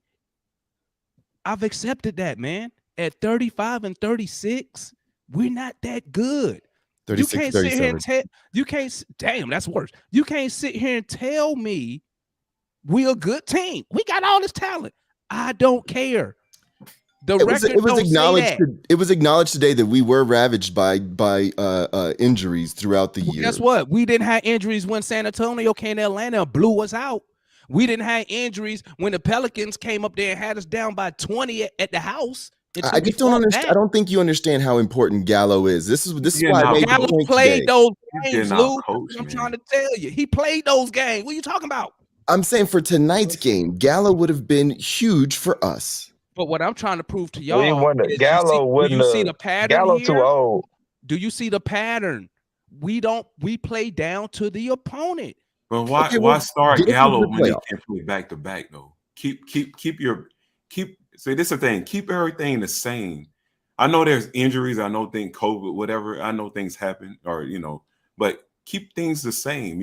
I've accepted that, man. At 35 and 36, we're not that good. 36, you can't 37. sit here and damn, that's worse. You can't sit here and tell me we're a good team. We got all this talent. I don't care. It was acknowledged. It was acknowledged today that we were ravaged by injuries throughout the year. Guess what? We didn't have injuries when San Antonio came to Atlanta and blew us out. We didn't have injuries when the Pelicans came up there and had us down by 20 at the house. I just don't understand. I don't think you understand how important Gallo is. This is why I made Gallo the point played today. those games, Lou. I'm trying to tell you, he played those games. What are you talking about? I'm saying for tonight's game, Gallo would have been huge for us. But what I'm trying to prove to y'all, Gallo wouldn't. Do you see the pattern Gallo here? too old. Do you see the pattern? We play down to the opponent. But why start Gallo when he can play back to back though? See, this is the thing. Keep everything the same. I know there's injuries. I know things, COVID, whatever. I know things happen, but keep things the same.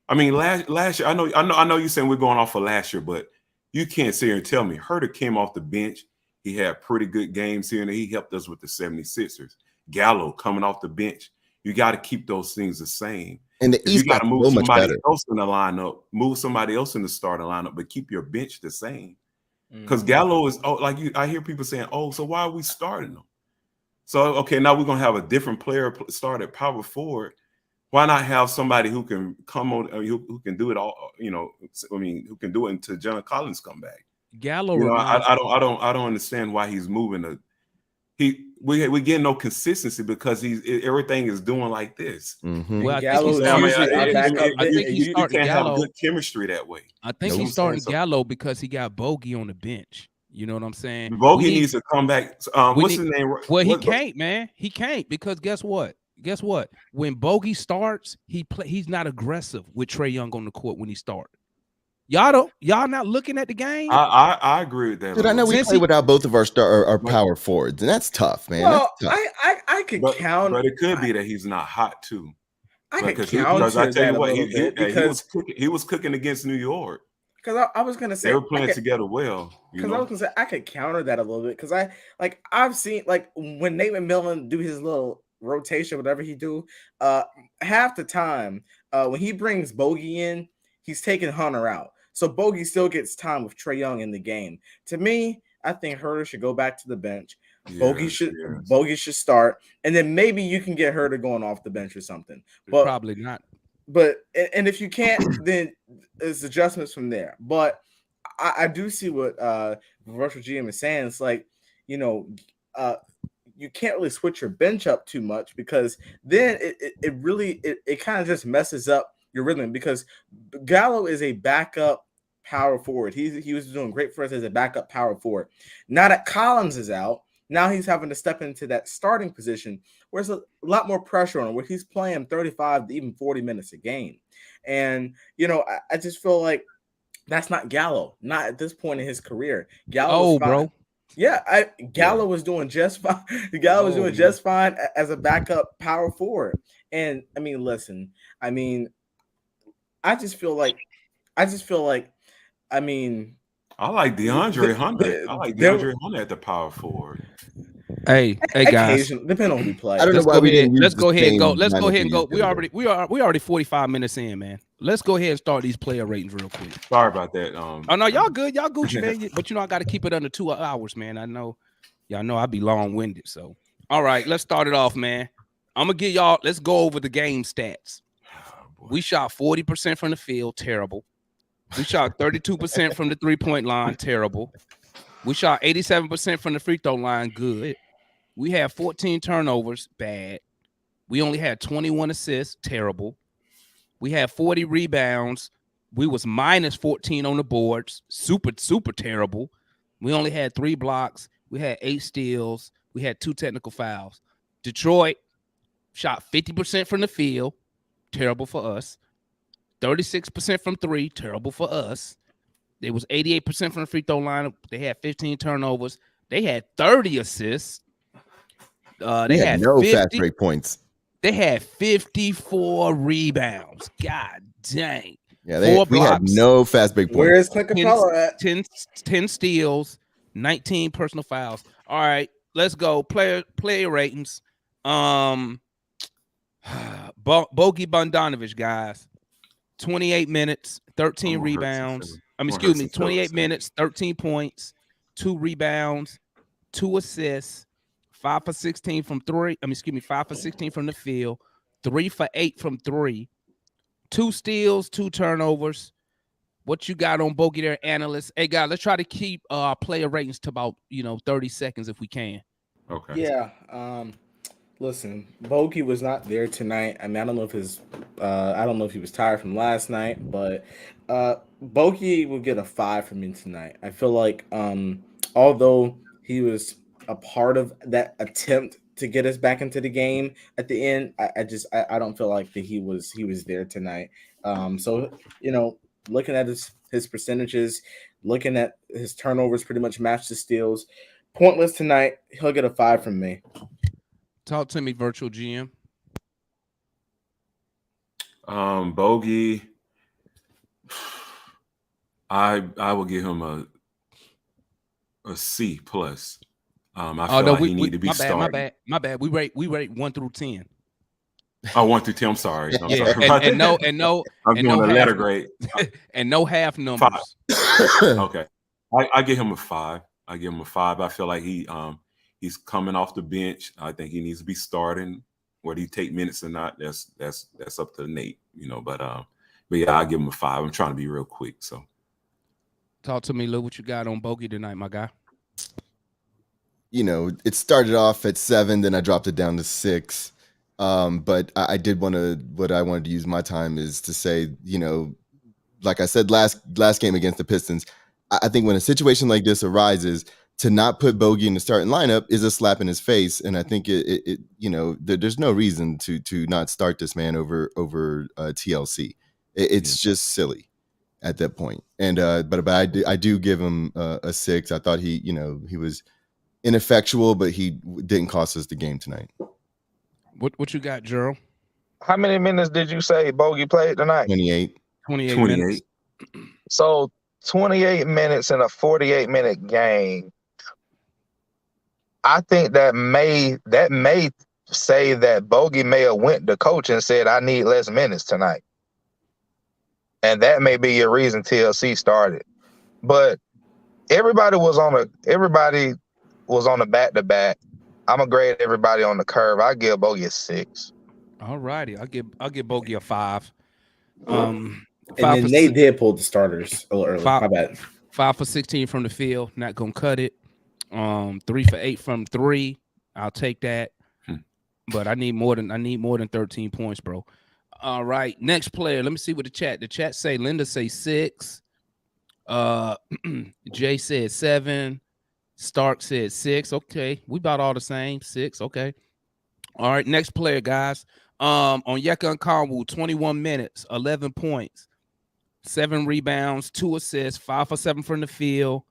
I mean, last year, I know you're saying we're going off of last year, but you can't sit here and tell me Herter came off the bench. He had pretty good games here, and he helped us with the 76ers. Gallo coming off the bench. You got to keep those things the same. And the East you got to move so much somebody better. else in the lineup, move somebody else in the starting lineup, but keep your bench the same. Because Gallo is I hear people saying, so why are we starting them? So okay, now we're gonna have a different player start at power forward. Why not have somebody who can come on, who can do it all? Who can do it until John Collins come back? Gallo, I don't understand why he's moving. We getting no consistency because everything is doing like this. Mm-hmm. Well, I think he's starting Gallo. Have good chemistry that way. I think he's starting Gallo because he got Bogey on the bench. You know what I'm saying? Bogey needs to come back. What's his name? Well, he can't, man. He can't because guess what? Guess what? When Bogey starts, he's not aggressive with Trae Young on the court when he starts. Y'all not looking at the game. I agree with that. Dude, I know we play without both of our power forwards, and that's tough, man. Well, that's tough. I could count, but it could be that he's not hot too. I could count I tell you what, he was cooking against New York. Because I was gonna say they were playing together well. Because I was gonna say I could counter that a little bit because I've seen like when Nate McMillan do his little rotation, whatever he do, half the time when he brings Bogey in, he's taking Hunter out. So Bogey still gets time with Trae Young in the game. To me, I think Herter should go back to the bench. Bogey should start, and then maybe you can get Herter going off the bench or something. But probably not. But and if you can't, then it's adjustments from there. But I do see what virtual GM is saying. It's like, you know, you can't really switch your bench up too much because then it really kind of just messes up your rhythm because Gallo is a backup power forward. He was doing great for us as a backup power forward. Now that Collins is out, now he's having to step into that starting position where there's a lot more pressure on him, where he's playing 35 to even 40 minutes a game. And, you know, I just feel like that's not Gallo, not at this point in his career. Gallo was fine. Bro. Yeah, Gallo was doing just fine. Gallo was doing just fine as a backup power forward. And, I mean, listen, I just feel like, I like DeAndre Hunter. I like DeAndre Hunter at the power forward. Hey guys, depending on who we play. I don't know why we didn't. Let's go ahead and go. Let's go ahead and go. We already 45 minutes in, man. Let's go ahead and start these player ratings real quick. Sorry about that. Oh no, y'all good, y'all Gucci, man. But you know I got to keep it under 2 hours, man. I know, y'all know I be long winded. So, all right, let's start it off, man. I'm gonna get y'all. Let's go over the game stats. We shot 40% from the field, terrible. We shot 32% from the 3-point line, terrible. We shot 87% from the free throw line, good. We had 14 turnovers, bad. We only had 21 assists, terrible. We had 40 rebounds. We was minus 14 on the boards, super terrible. We only had 3 blocks. We had 8 steals. We had 2 technical fouls. Detroit shot 50% from the field, terrible for us. 36% from 3, terrible for us. They was 88% from the free throw line. They had 15 turnovers. They had 30 assists. They had no fast break points. They had 54 rebounds. God dang. Yeah, we had no fast break points. Where is Clint Capella at? 10 steals, 19 personal fouls. All right, let's go. Player ratings. Bogey Bogdanovic, guys. 28 minutes, 13 rebounds. 28 minutes, 13 points, 2 rebounds, 2 assists, 5 for 16 from 3. 5 for 16 from the field, 3 for 8 from 3, 2 steals, 2 turnovers. What you got on Bogey there, Analyst? Hey, guys, let's try to keep player ratings to about 30 seconds if we can. Okay. Yeah. Listen, Bogey was not there tonight. I mean, I don't know if he was tired from last night, but Bogey will get a 5 from me tonight. I feel like although he was a part of that attempt to get us back into the game at the end, I don't feel like that he was there tonight. So looking at his percentages, looking at his turnovers, pretty much matched the steals. Pointless tonight. He'll get a 5 from me. Talk to me, virtual GM. Bogey, I will give him a C plus. I feel like he need to be started. My bad. We rate 1 through 10. Oh, 1 through 10. I'm sorry. I'm sorry. I'm doing a letter grade. And no half numbers. 5. Okay. I give him a 5. I give him a 5. I feel like he's coming off the bench. I think he needs to be starting. Whether he take minutes or not, that's up to Nate, But yeah, I give him a 5. I'm trying to be real quick. So, talk to me, Lou. What you got on Bogey tonight, my guy? It started off at 7, then I dropped it down to 6. But I did what I wanted to use my time is to say, like I said last game against the Pistons, I think when a situation like this arises, to not put Bogey in the starting lineup is a slap in his face, and I think it there's no reason to not start this man over TLC. It's just silly at that point. And but I do give him a 6. I thought he was ineffectual, but he didn't cost us the game tonight. What you got, Gerald? How many minutes did you say Bogey played tonight? 28. 28 minutes. So 28 minutes in a 48-minute game. I think that may say that Bogey may have went to coach and said, I need less minutes tonight. And that may be your reason TLC started. But everybody was on a back-to-back. I'm gonna grade everybody on the curve. I give Bogey a 6. All righty. I'll give Bogey a 5. And then they did pull the starters a little early. My bad. 5 for 16 from the field. Not gonna cut it. 3 for 8 from 3. I'll take that. But I need more than 13 points, bro. All right. Next player. Let me see what the chat say. Linda say 6. Jay said 7. Stark said 6. Okay. We about all the same. 6. Okay. All right. Next player, guys. On Yeka Nkongwu, 21 minutes, 11 points, 7 rebounds, 2 assists, 5 for 7 from the field.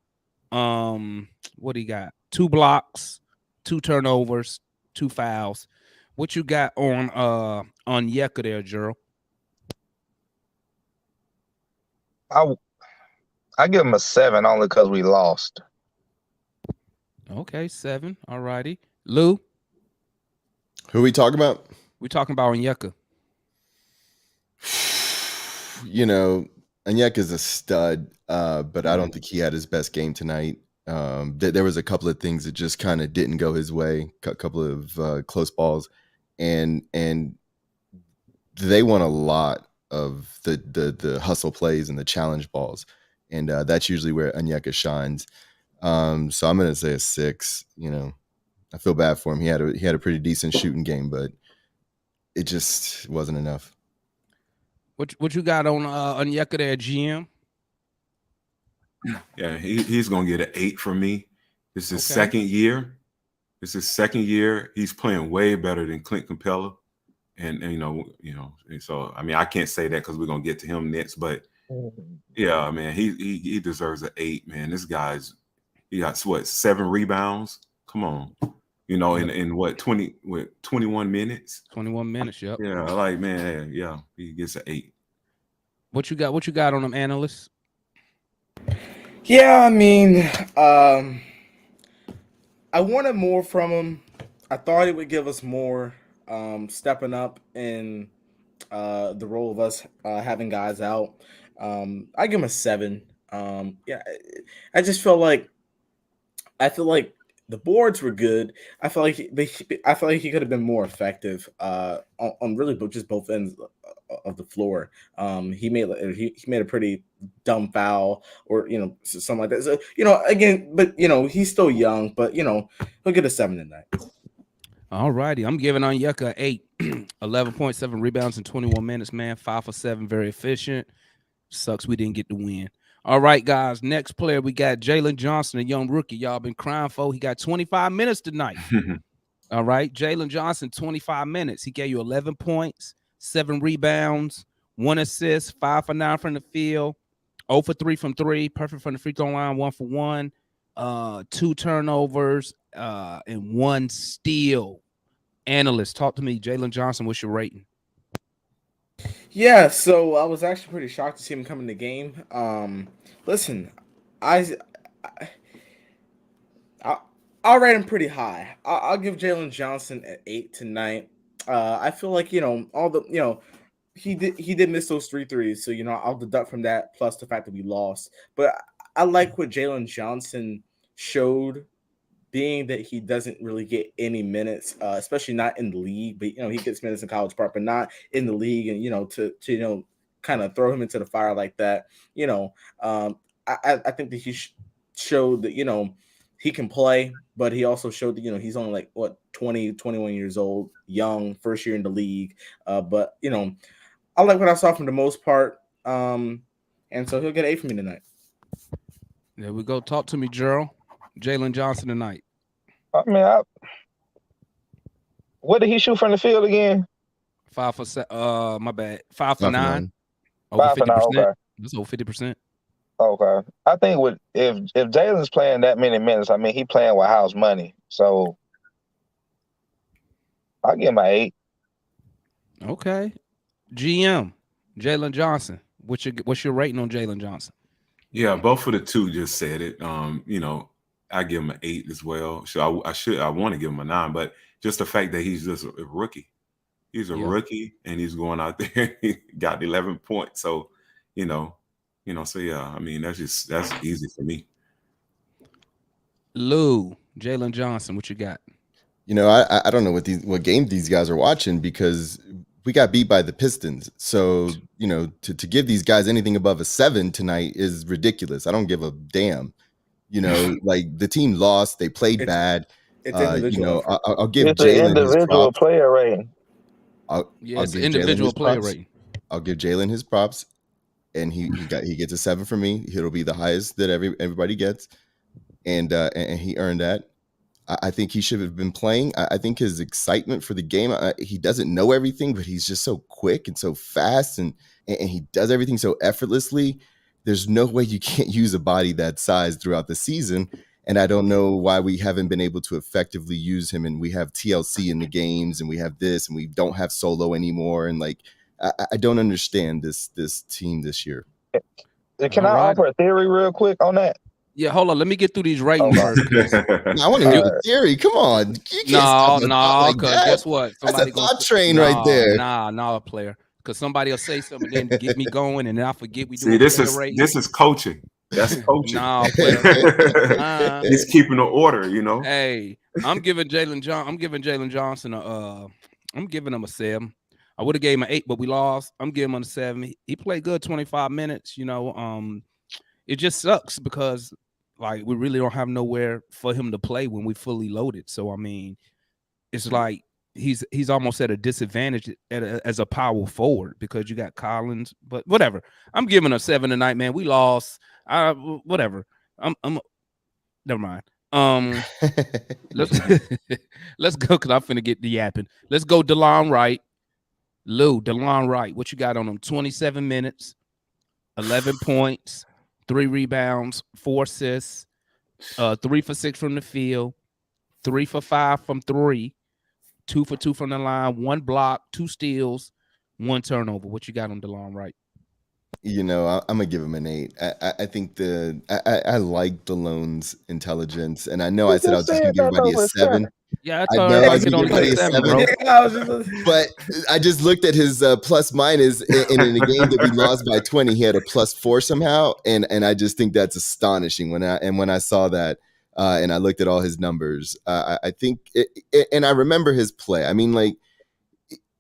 What do you got? 2 blocks, 2 turnovers, 2 fouls. What you got on Yeka there, Gerald? I give him a 7 only because we lost. Okay, 7. All righty. Lou? Who we talking about? We're talking about Onyeka. Onyeka's a stud, but I don't think he had his best game tonight. There was a couple of things that just kind of didn't go his way, a couple of close balls, and they won a lot of the hustle plays and the challenge balls, and that's usually where Onyeka shines. So I'm gonna say a 6. I feel bad for him. He had a pretty decent shooting game, but it just wasn't enough. What you got on Onyeka there, GM? Yeah, he's gonna get an 8 from me. This is his second year. This is second year. He's playing way better than Clint Capella, and so I mean I can't say that because we're gonna get to him next, but yeah, man, he deserves an 8, man. This guy's he got 7 rebounds. Come on. In what 21 minutes? 21 minutes, yep. Yeah, man, yeah, he gets an 8. What you got on them, Analyst? Yeah, I mean, I wanted more from him. I thought he would give us more, stepping up in the role of us having guys out. I give him a 7. Yeah, I feel like the boards were good. I feel like he could have been more effective on really just both ends of the floor. He made a pretty dumb foul or something like that. So again, but he's still young, but he'll get a 7 tonight. All righty, I'm giving Onyeka 8, 11.7 rebounds in 21 minutes, man. 5 for 7, very efficient. Sucks we didn't get the win. All right, guys. Next player, we got Jalen Johnson, a young rookie. Y'all been crying for. He got 25 minutes tonight. All right, Jalen Johnson, 25 minutes. He gave you 11 points, 7 rebounds, 1 assist, 5 for 9 from the field, 0 for 3 from 3, perfect from the free throw line, 1 for 1, 2 turnovers, and 1 steal. Analyst, talk to me. Jalen Johnson, what's your rating? Yeah, so I was actually pretty shocked to see him come in the game. Listen, I'll rate him pretty high. I'll give Jalen Johnson an 8 tonight. I feel like he did miss those 3 threes, so I'll deduct from that plus the fact that we lost. But I like what Jalen Johnson showed, being that he doesn't really get any minutes, especially not in the league. But he gets minutes in College Park, but not in the league. And to kind of throw him into the fire like that. I think that he showed that he can play, but he also showed that he's only 20, 21 years old, young, first year in the league. But I like what I saw from the most part. And so he'll get an 8 from me tonight. There we go. Talk to me, Gerald. Jalen Johnson tonight. I mean, what did he shoot from the field again? 5 for my bad. 5 for 5 for 9. 9. Over 5 for 9. 50%. Okay. That's over 50%. Okay. I think if Jalen's playing that many minutes, I mean, he playing with house money. So I'll give him an 8. Okay. GM, Jalen Johnson. What's your rating on Jalen Johnson? Yeah, both of the two just said it. I give him an 8 as well. So I want to give him a 9, but just the fact that he's just a rookie. He's a rookie and he's going out there. He got 11 points. So, so yeah, I mean, that's easy for me. Lou, Jalen Johnson, what you got? I don't know what game these guys are watching because we got beat by the Pistons. So, to give these guys anything above a 7 tonight is ridiculous. I don't give a damn. Like the team lost, they played bad. It's individual. I'll give It's an Jalen his individual props. player rating. It's an individual player rating. I'll give Jalen his props, and he gets a 7 from me. It'll be the highest that everybody gets, and he earned that. I think he should have been playing. I think his excitement for the game, he doesn't know everything, but he's just so quick and so fast, and he does everything so effortlessly. There's no way you can't use a body that size throughout the season. And I don't know why we haven't been able to effectively use him. And we have TLC in the games, and we have this, and we don't have Solo anymore. And I don't understand this team this year. Can I offer a theory real quick on that? Yeah, hold on. Let me get through these ratings first. I want to hear the theory. Come on. No, because guess what? That's a thought train right there. Nah, player. Because somebody will say something and then get me going, and then I forget we do. See, this is coaching. That's coaching. No, player. He's keeping the order, Hey, I'm giving Jalen Johnson I'm giving him a 7. I would have gave him an 8, but we lost. I'm giving him a 7. He played good 25 minutes. It just sucks because we really don't have nowhere for him to play when we fully loaded. So I mean, it's like he's almost at a disadvantage as a power forward because you got Collins. But whatever, I'm giving a 7 tonight, man. We lost. Whatever. I'm never mind. Let's go because I'm finna get the yapping. Let's go, DeLon Wright. Lou, DeLon Wright. What you got on him? 27 minutes, 11 points. 3 rebounds, 4 assists, 3 for 6 from the field, 3 for 5 from 3, 2 for 2 from the line, 1 block, 2 steals, 1 turnover. What you got on DeLon Wright? I'm gonna give him an 8. I think I like DeLone's intelligence, and I know I said I was just gonna give everybody a 7. Yeah, I know I was gonna give everybody a 7, bro. But I just looked at his plus minus, and in a game that we lost by 20, he had a +4 somehow, and I just think that's astonishing. When I saw that, and I looked at all his numbers, I think, and I remember his play. I mean,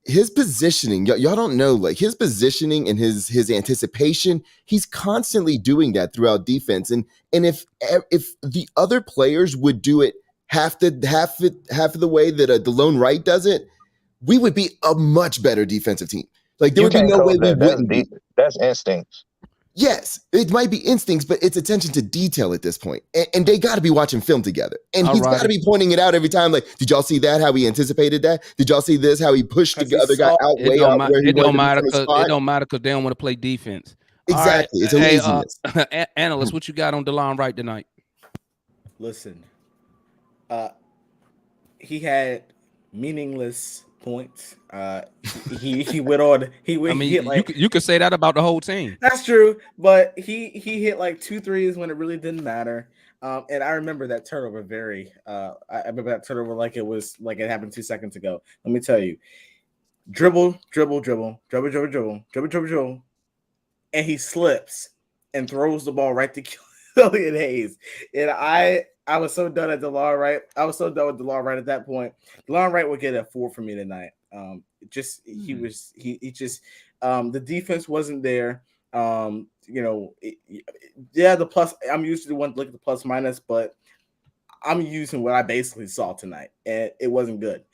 his positioning, y'all don't know, his positioning and his anticipation, he's constantly doing that throughout defense. And if the other players would do it half of the way that DeLon Wright does it, we would be a much better defensive team. There would be no way we wouldn't be. That's instincts. Yes, it might be instincts, but it's attention to detail at this point. And they got to be watching film together. And he's got to be pointing it out every time. Did y'all see that? How he anticipated that? Did y'all see this? How he pushed the other guy out way out where he don't matter because it don't matter because they don't want to play defense. Exactly. It's a laziness. Analyst, what you got on DeLon Wright tonight? Listen, he had meaningless points. He went on. You could say that about the whole team. That's true, but he hit 2 threes when it really didn't matter. And I remember that turnover I remember that turnover like it happened 2 seconds ago. Let me tell you, dribble, and he slips and throws the ball right to Killian Hayes. And I was so done at DeLon Wright. I was so done with DeLon Wright at that point. DeLon Wright would get a 4 from me tonight. The defense wasn't there. The plus. I'm used to the one to look at the plus minus, but I'm using what I basically saw tonight, and it wasn't good.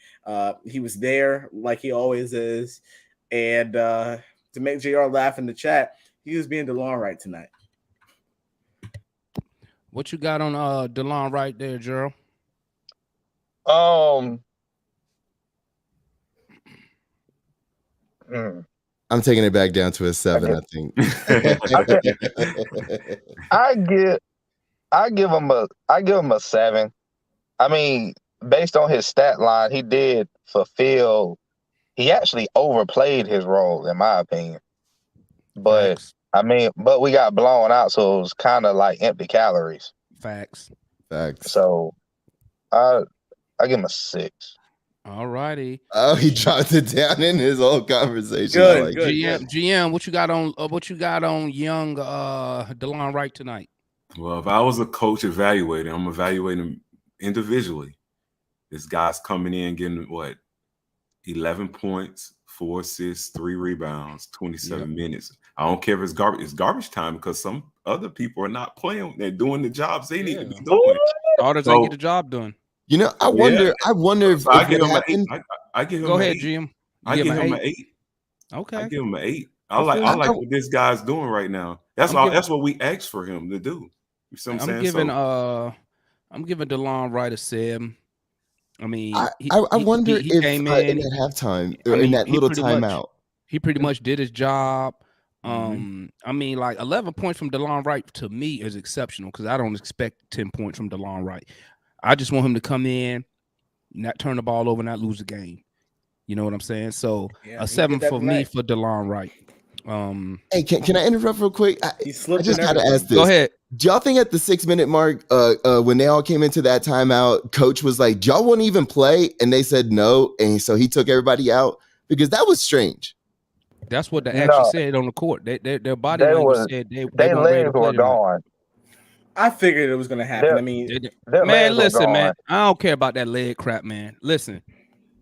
He was there like he always is, and to make JR laugh in the chat, he was being DeLon Wright tonight. What you got on DeLon right there, Gerald? I'm taking it back down to a 7, I think. I give him a 7. I mean, based on his stat line, he did fulfill. He actually overplayed his role, in my opinion. But Facts. I mean, but we got blown out, so it was kind of like empty calories. Facts. So I give him a 6. All righty. Oh, he dropped it down in his whole conversation. Good, like good. GM, what you got on young DeLon Wright tonight? Well, if I was a coach evaluating, I'm evaluating individually. This guy's coming in getting what? 11 points, 4 assists, 3 rebounds, 27 minutes. I don't care if it's garbage. It's garbage time because some other people are not playing. They're doing the jobs they need to be doing. Starters ain't get the job done. You know, I wonder if So I give what him happened. an 8. I give him Go an ahead, 8. GM. I give him an 8. Okay. I give him an 8. I like what this guy's doing right now. That's what we asked for him to do. You see what I'm saying? I'm giving DeLon Wright a 7. I mean, I wonder he if came in that halftime or in that little timeout, he pretty much did his job. I mean, like 11 points from DeLon Wright to me is exceptional because I don't expect 10 points from DeLon Wright. I just want him to come in, not turn the ball over, not lose the game. You know what I'm saying? So a 7 for me for DeLon Wright. Hey, can I interrupt real quick? I just gotta ask this. Go ahead. Do y'all think at the 6-minute mark, when they all came into that timeout, coach was like, "Do y'all want to even play?" And they said no, and so he took everybody out because that was strange. That's what they actually said on the court. Their body language said they weren't ready to play gone. I figured it was going to happen. Man, listen, man. I don't care about that leg crap, man. Listen,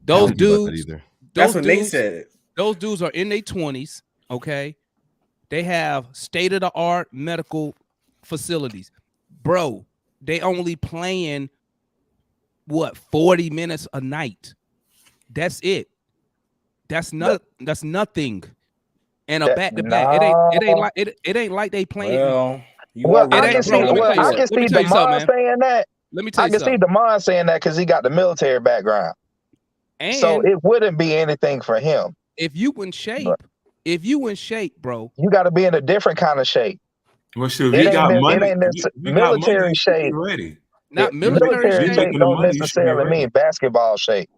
those dudes. That's what Nate said. Those dudes are in their 20s. Okay, they have state-of-the-art medical facilities, bro. They only playing 40 minutes a night. That's it. That's nothing. And a back-to-back. It ain't like they playing. I can see DeMond saying that. Let me tell you something. I can see DeMond saying that because he got the military background. And so it wouldn't be anything for him. If you in shape, bro, you got to be in a different kind of shape. Well, sure, you got money. Military shape. Ready. Not military shape don't necessarily mean basketball shape.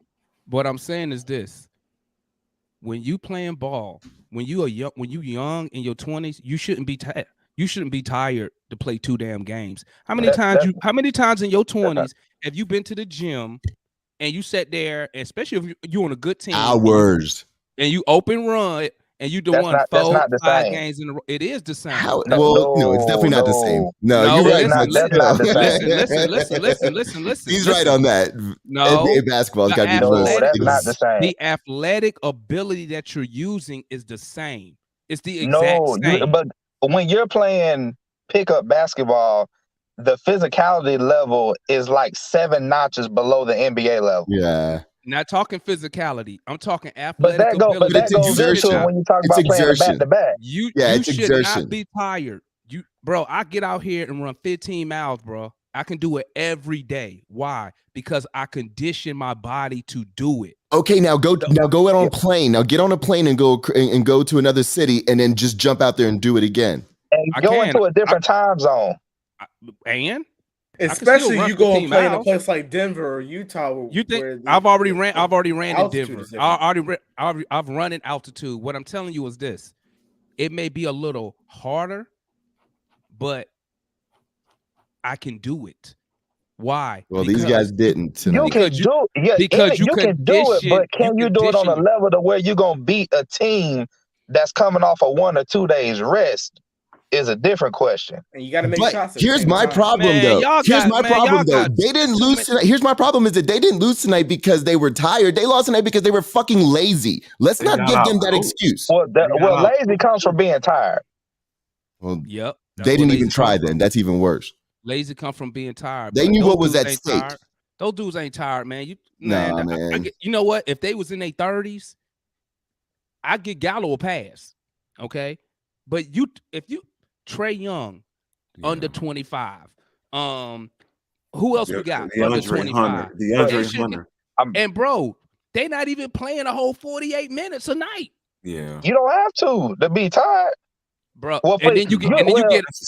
What I'm saying is this: when you playing ball, when you young in your 20s, you shouldn't be tired. You shouldn't be tired to play 2 damn games. How many times in your 20s have you been to the gym and you sat there, especially if you're on a good team, hours, and you open run and you won 4, 5 games in a row? It is the same. No, it's definitely not the same. No, you're right. That's not the same. Listen. He's right on that. No, NBA basketball got to be that's not the same. The athletic ability that you're using is the same. It's the exact same. But when you're playing pickup basketball, the physicality level is like 7 notches below the NBA level. Yeah. Not talking physicality. I'm talking athletic ability. But that goes into it when you talk about playing back-to-back. You should not be tired. Bro, I get out here and run 15 miles, bro. I can do it every day. Why? Because I condition my body to do it. Okay, now go out on a plane. Now get on a plane and go to another city and then just jump out there and do it again. And go into a different time zone. Especially you go and play in a place like Denver or Utah. You think I've already ran in Denver. I've run in altitude. What I'm telling you is this: it may be a little harder, but I can do it. Why? Well, these guys didn't tonight. You can do it, but can you do it on a level to where you're gonna beat a team that's coming off a 1 or 2 days rest? Is a different question. And you got to make shots. Here's my problem, though. They didn't lose tonight. Here's my problem: is that they didn't lose tonight because they were tired. They lost tonight because they were fucking lazy. Let's not give them that excuse. Well, lazy comes from being tired. Well, yep. They didn't even try. Then that's even worse. Lazy come from being tired. They knew what was at stake. Those dudes ain't tired, man. Man. You know what? If they was in their 30s, I'd get Gallo a pass. Okay, but if you Trae Young, under 25, Who else we got under 25? DeAndre Hunter. And bro, they not even playing a whole 48 minutes a night. Yeah. You don't have to be tired. Bro, Well, and then you get,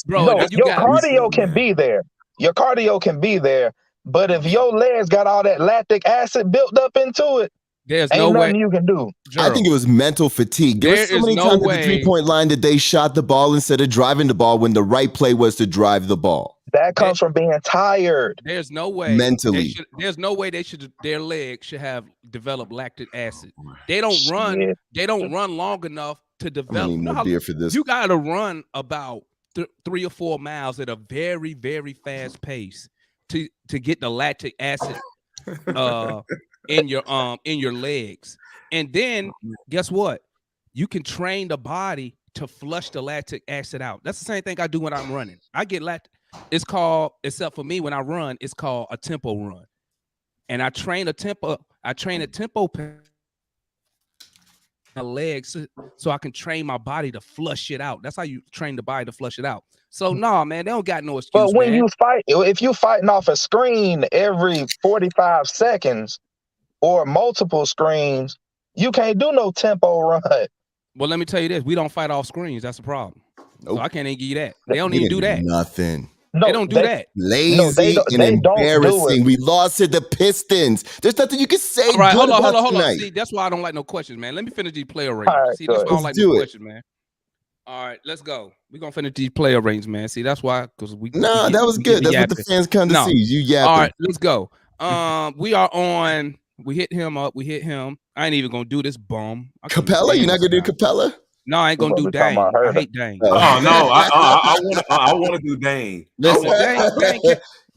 bro. No, then you your got cardio can be there. Your cardio can be there, but if your legs got all that lactic acid built up into it, there's ain't no nothing way you can do. I think it was mental fatigue. There were so many times at the 3-point line that they shot the ball instead of driving the ball when the right play was to drive the ball. That comes from being tired. There's no way mentally. There's no way their legs should have developed lactic acid. They don't run. Yeah. They don't run long enough to develop. I need more beer for this. You got to run about 3 or 4 miles at a very, very fast pace to get the lactic acid in your legs. And then guess what? You can train the body to flush the lactic acid out. That's the same thing I do when I'm running. I get lactic. It's called, except for me when I run, it's called a tempo run. And I train a tempo my legs so I can train my body to flush it out. That's how you train the body to flush it out. So no, man, they don't got no excuse. But when you fight, if you fighting off a screen every 45 seconds or multiple screens, you can't do no tempo run. Well, let me tell you this: we don't fight off screens. That's the problem. Nope. So I can't even give you that. They don't even do that. Nothing. No, they don't do that. Lazy and embarrassing. We lost to the Pistons. There's nothing you can say. All right, good hold about on. tonight. See, that's why I don't like no questions, man. Let me finish these player ratings. Right, see, that's why I don't like do no it. questions, man. All right, let's go. We're gonna finish these player ratings, man. See, that's why, because we No, that was good. That's what the fans come to see. You yapping. All right, let's go. We are on. We hit him up. We hit him. I ain't even gonna do this bum. Capella? You're not gonna do Capella? No, I ain't gonna do Dang. I hate Dang. Oh no, I want to do Dang. Listen, Dang.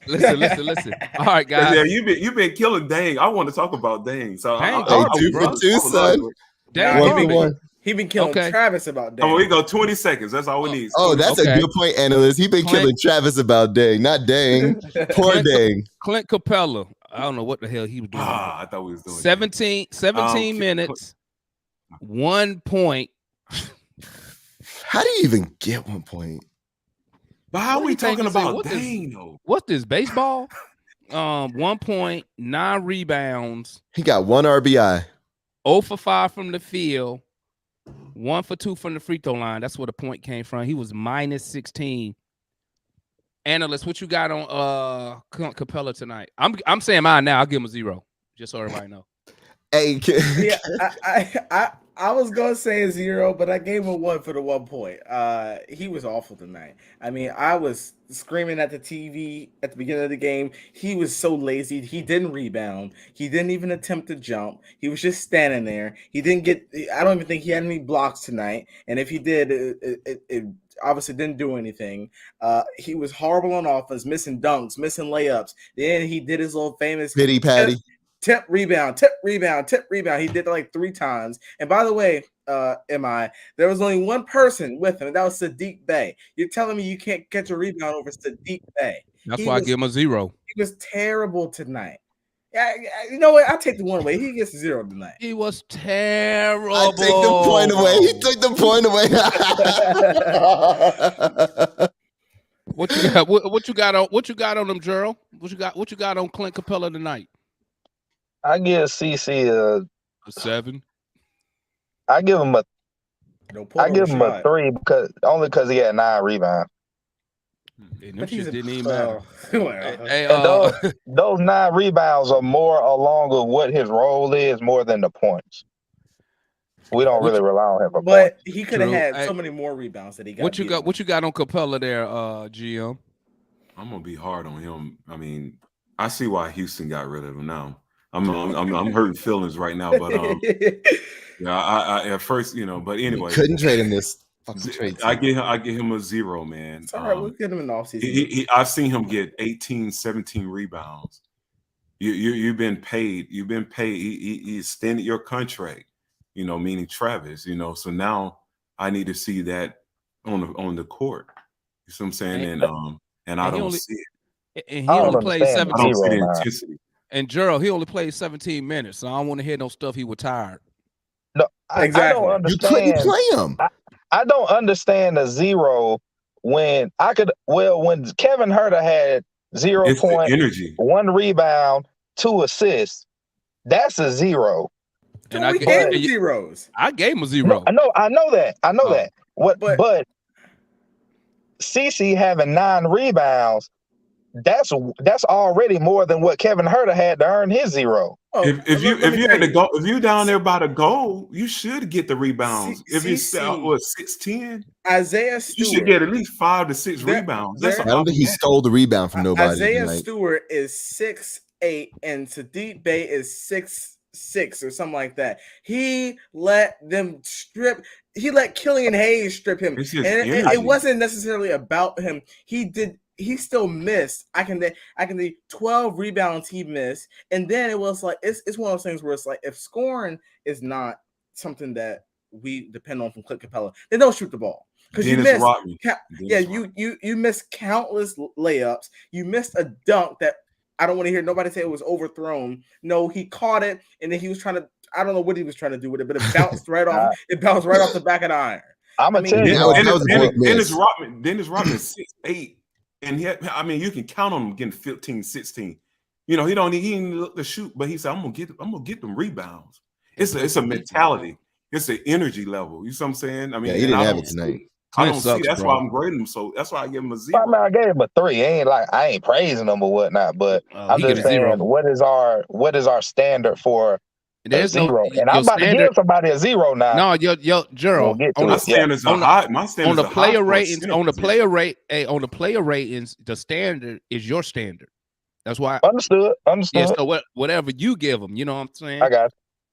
Listen. All right, guys. Yeah, you've been killing Dang. I want to talk about Dang. So Dang, hey, 2 for 2, son. Dang, he been killing Travis about Dang. Oh, we go 20 seconds. That's all we need. Oh, that's a good point, Analyst. He been killing Travis about Dang, not Dang. Poor Dang. Clint Capella. I don't know what the hell he was doing. I thought we was doing 17 minutes, 1 point. How do you even get 1 point? But how are we talking about Dang though? What's this, baseball? 1 point, 9 rebounds. He got 1 RBI. 0 for 5 from the field, 1 for 2 from the free throw line. That's where the point came from. He was minus 16. Analyst, what you got on Capella tonight? I'm saying mine now. I'll give him a 0, just so everybody know. Hey, yeah, I was gonna say a 0, but I gave him a 1 for the 1 point. He was awful tonight. I mean, I was screaming at the TV at the beginning of the game. He was so lazy. He didn't rebound. He didn't even attempt to jump. He was just standing there. He didn't get. I don't even think he had any blocks tonight. And if he did, it obviously didn't do anything. He was horrible on offense, missing dunks, missing layups. Then he did his little famous pity patty. Tip rebound. He did that like 3 times. And by the way, there was only one person with him, and that was Sadiq Bey. You're telling me you can't catch a rebound over Sadiq Bey? That's why I give him a 0. He was terrible tonight. Yeah, you know what? I'll take the 1 away. He gets 0 tonight. He was terrible. I take the point away. He took the point away. What you got? What you got on them, Gerald? What you got on Clint Capella tonight? I give CC a 7. I give him a 3 because he had 9 rebounds. And them shit didn't even matter. Those 9 rebounds are more along with what his role is more than the points. We don't really rely on him for but points. He could have had so many more rebounds that he got. What you got on Capella there, GM? I'm gonna be hard on him. I mean, I see why Houston got rid of him now. I'm hurting feelings right now, but yeah, I at first, but anyway, couldn't trade him this fucking trade. I get him a 0, man. It's all right, we'll get him in the offseason. I've seen him get 18, 17 rebounds. You've been paid. You've been paid. He extended your contract. Meaning Travis. So now I need to see that on the court. You see what I'm saying? And I don't see it. And he only played 17. I don't see the intensity. And Gerald, he only played 17 minutes, so I don't want to hear no stuff he was tired. No, exactly. I don't understand. You couldn't play him. I don't understand the 0 when when Kevin Huerter had 0 It's the point, energy. 1 rebound, 2 assists. That's a 0. And we gave him zeros. I gave him a 0. No, I know that. Oh. That. But CC having 9 rebounds, that's already more than what Kevin Huerter had to earn his 0. Oh, if you down there by the goal, you should get the rebounds. If you spell 6'10", Isaiah Stewart, you should get at least 5 to 6 rebounds. I don't think he stole the rebound from nobody. Isaiah Stewart is 6'8", and Sadiq Bey is 6'6" or something like that. He let them strip. He let Killian Hayes strip him, and it wasn't necessarily about him. He still missed. I can do 12 rebounds he missed, and then it was like it's one of those things where it's like if scoring is not something that we depend on from Clint Capella, then don't shoot the ball because you missed. You missed countless layups. You missed a dunk that I don't want to hear nobody say it was overthrown. No, he caught it, and then he was trying to. I don't know what he was trying to do with it, but it bounced right off. It bounced right off the back of the iron. I'm gonna tell you, Dennis Rodman 6'8". And you can count on him getting 15, 16. He didn't look to shoot, but he said, I'm gonna get them rebounds. It's a mentality. It's an energy level. You see what I'm saying? He didn't have it tonight. I don't see. That's why I'm grading him. So that's why I give him a 0. I gave him a 3. I ain't praising him or whatnot, but I'm just saying, what is our standard for a 0? And I'm about to give somebody a 0 now. No, Gerald. My standards are high. My standards on the player ratings. On the player ratings, the standard is your standard. That's why. Understood. Yeah. So whatever you give them, you know what I'm saying? I got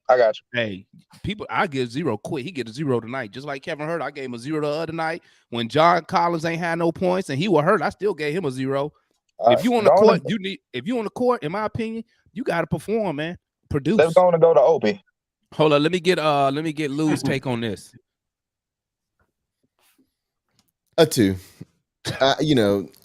you. Hey, people, I give 0 quick. He get a 0 tonight, just like Kevin Huerter. I gave him a 0 the other night when John Collins ain't had no points and he was hurt. I still gave him a 0. If you on the court, If you on the court, in my opinion, you got to perform, man. Produce. Let's go to Opie. Hold on, let me get Lou's take on this. A 2. I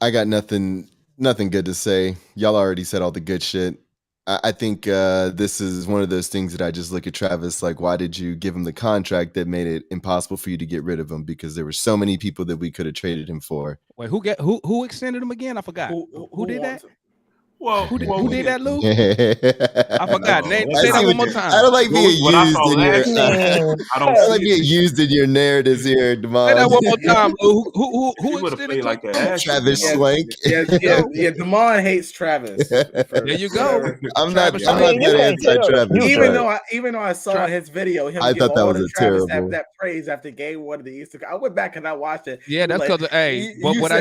got nothing good to say. Y'all already said all the good shit. I think this is one of those things that I just look at Travis like, why did you give him the contract that made it impossible for you to get rid of him? Because there were so many people that we could have traded him for. Wait, who extended him again? I forgot. Who did that? Well, who did that, Lou? I forgot. Say that one more time. I don't like being used in your narratives here, Demond. Say that one more time, Lou. Who extended like that? Travis Schlenk. Yeah. Demond hates Travis. There you go. I'm not that anti-Travis. Even though I saw his video, I thought that was a terrible. That praise after game 1 of the Easter. I went back and I watched it. Yeah, that's because what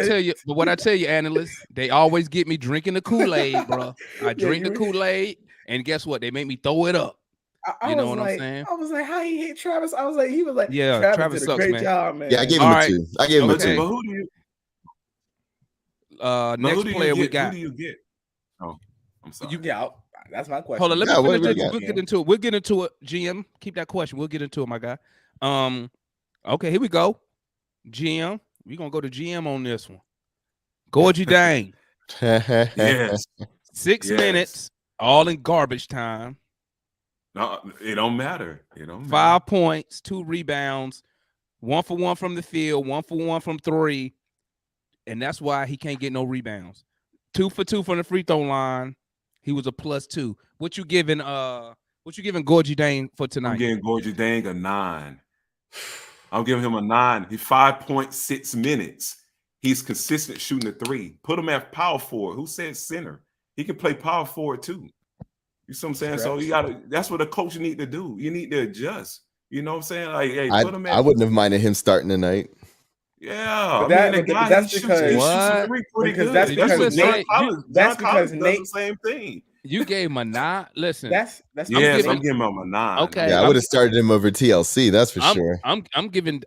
I tell you, analysts, they always get me drinking the Kool-Aid. Bro, I drink the Kool-Aid, and guess what? They make me throw it up. You know what I'm saying? I was like, how he hate Travis? He was like, yeah, Travis did a great job, man. Yeah, I gave him a 2. I gave him a 2. But who do you? Next player we got. Who do you get? Oh, I'm sorry. That's my question. Hold on, let me finish this. We'll get into it. GM, keep that question. We'll get into it, my guy. Okay, here we go. GM, we're gonna go to GM on this one. Gorgie Dang. Yes. 6 minutes, all in garbage time. No, it don't matter. 5 points, 2 rebounds, 1 for 1 from the field, 1 for 1 from 3, and that's why he can't get no rebounds. 2 for 2 from the free throw line. He was a +2. What you giving Gorgie Dang for tonight? I'm giving Gorgie Dang a 9. I'm giving him a 9. He's 5.6 minutes. He's consistent shooting the 3. Put him at power forward. Who said center? He can play power forward too. You see what I'm saying? So that's what a coach need to do. You need to adjust. You know what I'm saying? Like, hey, put him at. I wouldn't have minded him starting tonight. Yeah, that's because Nate does the same thing. You gave him a 9. Listen, that's I'm giving him a 9. Okay, yeah, I would have started him over TLC. That's for sure. I'm giving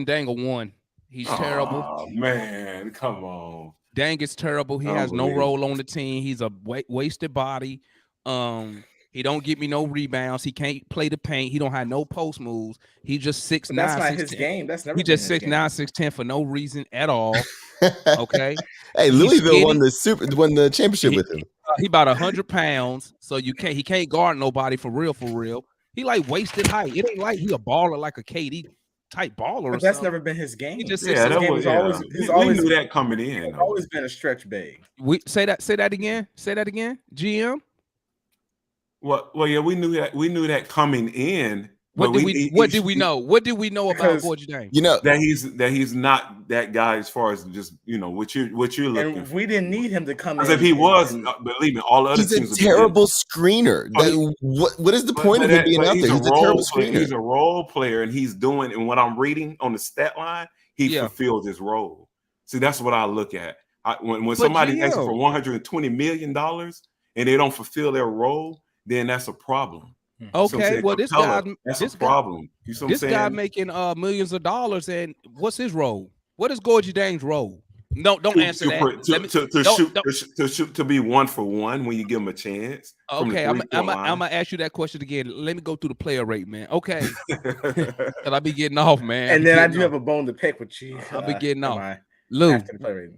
Dang a 1. He's terrible. Oh man, come on. Dang is terrible. He has no role on the team. He's a wasted body. He don't give me no rebounds. He can't play the paint. He don't have no post moves. He just 6'9". That's not his game. That's never. He just 6'9", 6'10" for no reason at all. Okay. Hey, Louisville won the championship with him. He about 100 pounds, so he can't guard nobody for real. He like wasted height. It ain't like he a baller like a KD type baller. But that's never been his game. just Yeah, that game was. is always. We knew that coming in. It's always been a stretch big. We say that again. Say that again. GM. Well, yeah, we knew that. We knew that coming in. What did we know? What did we know about Gorgie Dane? You know that he's not that guy as far as just what you're looking and for. We didn't need him to come in. Because if he was, believe me, all the other he's teams. A terrible screener. What is the point of him being out there? He's a terrible screener. He's a role player, and he's doing. And what I'm reading on the stat line, he fulfills his role. See, that's what I look at. When somebody's asking for $120 million and they don't fulfill their role, then that's a problem. Okay, well, this problem. You see what I'm saying? Guy making millions of dollars, and what's his role? What is Gorgie Dane's role? No, don't answer that. To be 1 for 1 when you give him a chance. Okay, I'm gonna ask you that question again. Let me go through the player rate, man. Okay, because I be getting off, man. And then I do have a bone to pick with you. I'll be getting off. Lou,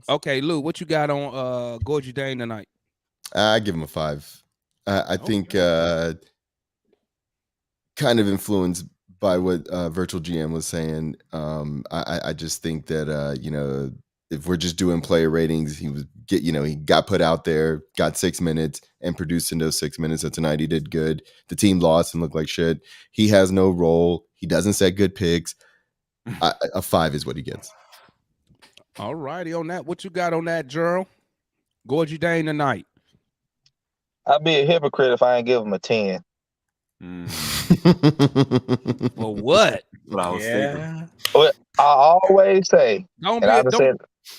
okay, Lou, what you got on Gorgie Dane tonight? I give him a 5. I think kind of influenced by what Virtual GM was saying. I just think that if we're just doing player ratings, he got put out there, got 6 minutes, and produced in those 6 minutes. So tonight he did good. The team lost and looked like shit. He has no role. He doesn't set good picks. A 5 is what he gets. All righty on that. What you got on that, Gerald? Gorgie Dane tonight. I'd be a hypocrite if I ain't give him a 10. Well, what? What I always say. Don't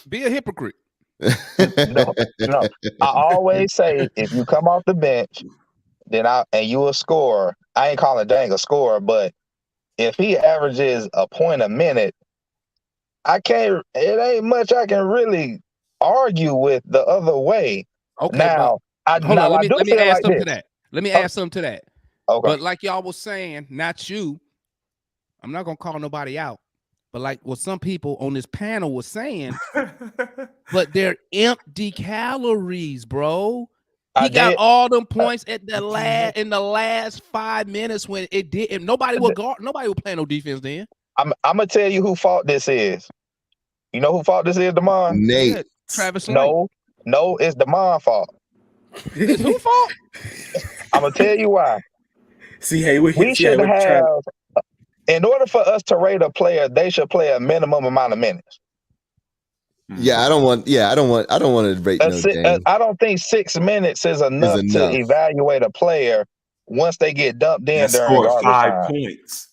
be a hypocrite. No. I always say if you come off the bench, and you a scorer. I ain't calling Dang a scorer, but if he averages a point a minute, it ain't much I can really argue with the other way. Okay, now let me add something to that. Let me add something to that. Okay. But like y'all was saying, not you. I'm not gonna call nobody out, but like what some people on this panel was saying, but they're empty calories, bro. He got all them points at in the last 5 minutes when it didn't. Nobody will play no defense then. I'm gonna tell you who fault this is. You know who fault this is, Damon? Nate. Yeah, Travis. No, it's Damon fault. It's who fault? I'm gonna tell you why. We should have. In order for us to rate a player, they should play a minimum amount of minutes. Yeah, I don't want to rate no game. I don't think 6 minutes is enough to evaluate a player once they get dumped in during garbage 5 time. points.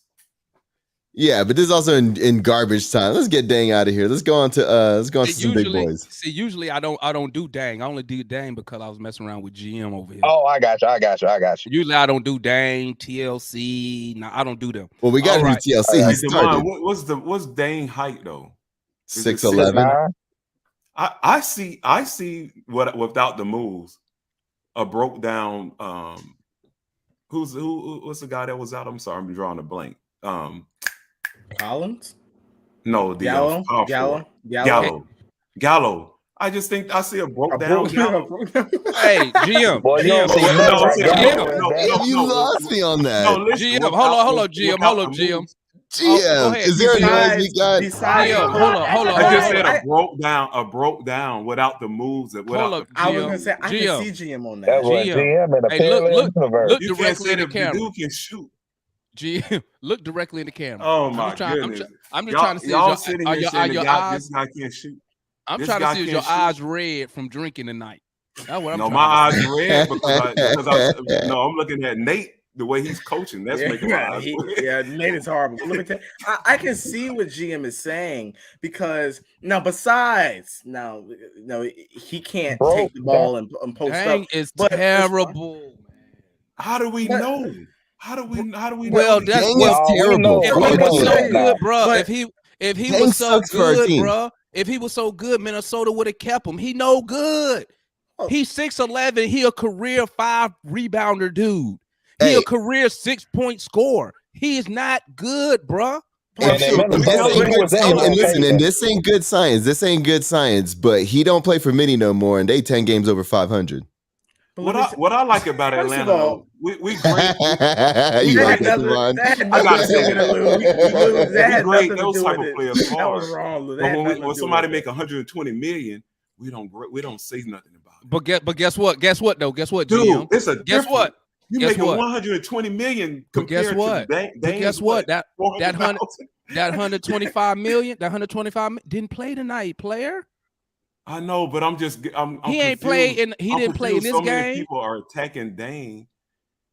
Yeah, but this is also in garbage time. Let's get Dang out of here. Let's go on to some big boys. See, usually I don't do Dang. I only do Dang because I was messing around with GM over here. Oh, I got you. Usually I don't do Dang, TLC. No, I don't do them. Well, we got to do TLC. What's Dang height though? 6'11". I see what without the moves, a broke down. What's the guy that was out? I'm sorry, I'm drawing a blank. Collins? No, the Gallo. I just think I see a broke down. Hey, GM. Boy, You lost me on that. No, listen, GM, hold on, GM. GM, is there a noise we got? Hold on. I just said a broke down without the moves. I was gonna say I can see GM on that. That was GM in a parallel universe. Look directly in the camera. Dude can shoot. GM, look directly in the camera. Oh my goodness! I'm just trying to see y'all sitting here saying your eyes. This guy can't shoot. I'm trying to see if your eyes red from drinking tonight. That's what I'm no, trying my to eyes red because I'm looking at Nate the way he's coaching. That's making my eyes red. Nate is horrible. Let me tell you, I can see what GM is saying because besides he can't take the ball and post Dang up. is terrible. How do we know? How do we well, know? That's terrible. If he was so good, bro. If he was so good, bro. If he was so good, Minnesota would have kept him. He no good. He's 6'11". He a career 5 rebounder dude. He a career 6-point scorer. He is not good, bro. And this ain't good science. This ain't good science. But he don't play for Mini no more, and they 10 games over 500. What I like about First of Atlanta, all, though, we great. You that like had that, nothing, Devon? that had I gotta nothing to say do with that. it, Lou. Lou, that We had grade nothing to those do type with of it. players That hard. was wrong, Lou. That But had nothing to when do somebody with make it. 120 million, we don't say nothing about it. But guess what? Guess what though? Guess what, Dude, GM? it's a Guess difference. what? You Guess making what? 120 million But guess compared what? to But guess Dame's what? That 400,000. 125 million, that 125 didn't play tonight, player. I know, but I'm He ain't confused. played in. He I'm didn't play in confused. this So many game. people are attacking Dame,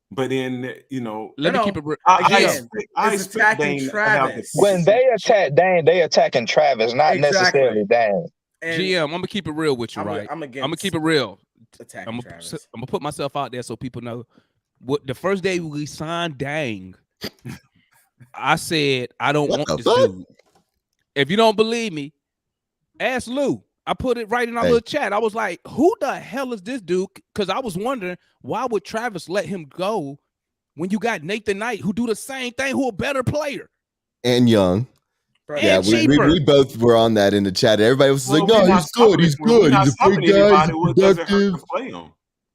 but then Let me keep it real. I Again, it's expect attacking Dame to have the Travis. When they attack Dame, they attacking Travis, not necessarily Dame. And GM, I'm gonna keep it real with you, I'm right? I'm against gonna keep it real. attacking I'm Travis. gonna put myself out there so people know. What the first day we signed Dang, I said I don't want this dude. If you don't believe me, ask Lou. I put it right in our little chat. I was like, who the hell is this dude? Because I was wondering, why would Travis let him go when you got Nathan Knight, who do the same thing, who a better player? And young. Right. Yeah, And we cheaper. both were on that in the chat. Everybody was Well, like, no, we're he's good. He's we're good. not He's a stopping big guy. anybody. He's What doesn't hurt productive. to play him?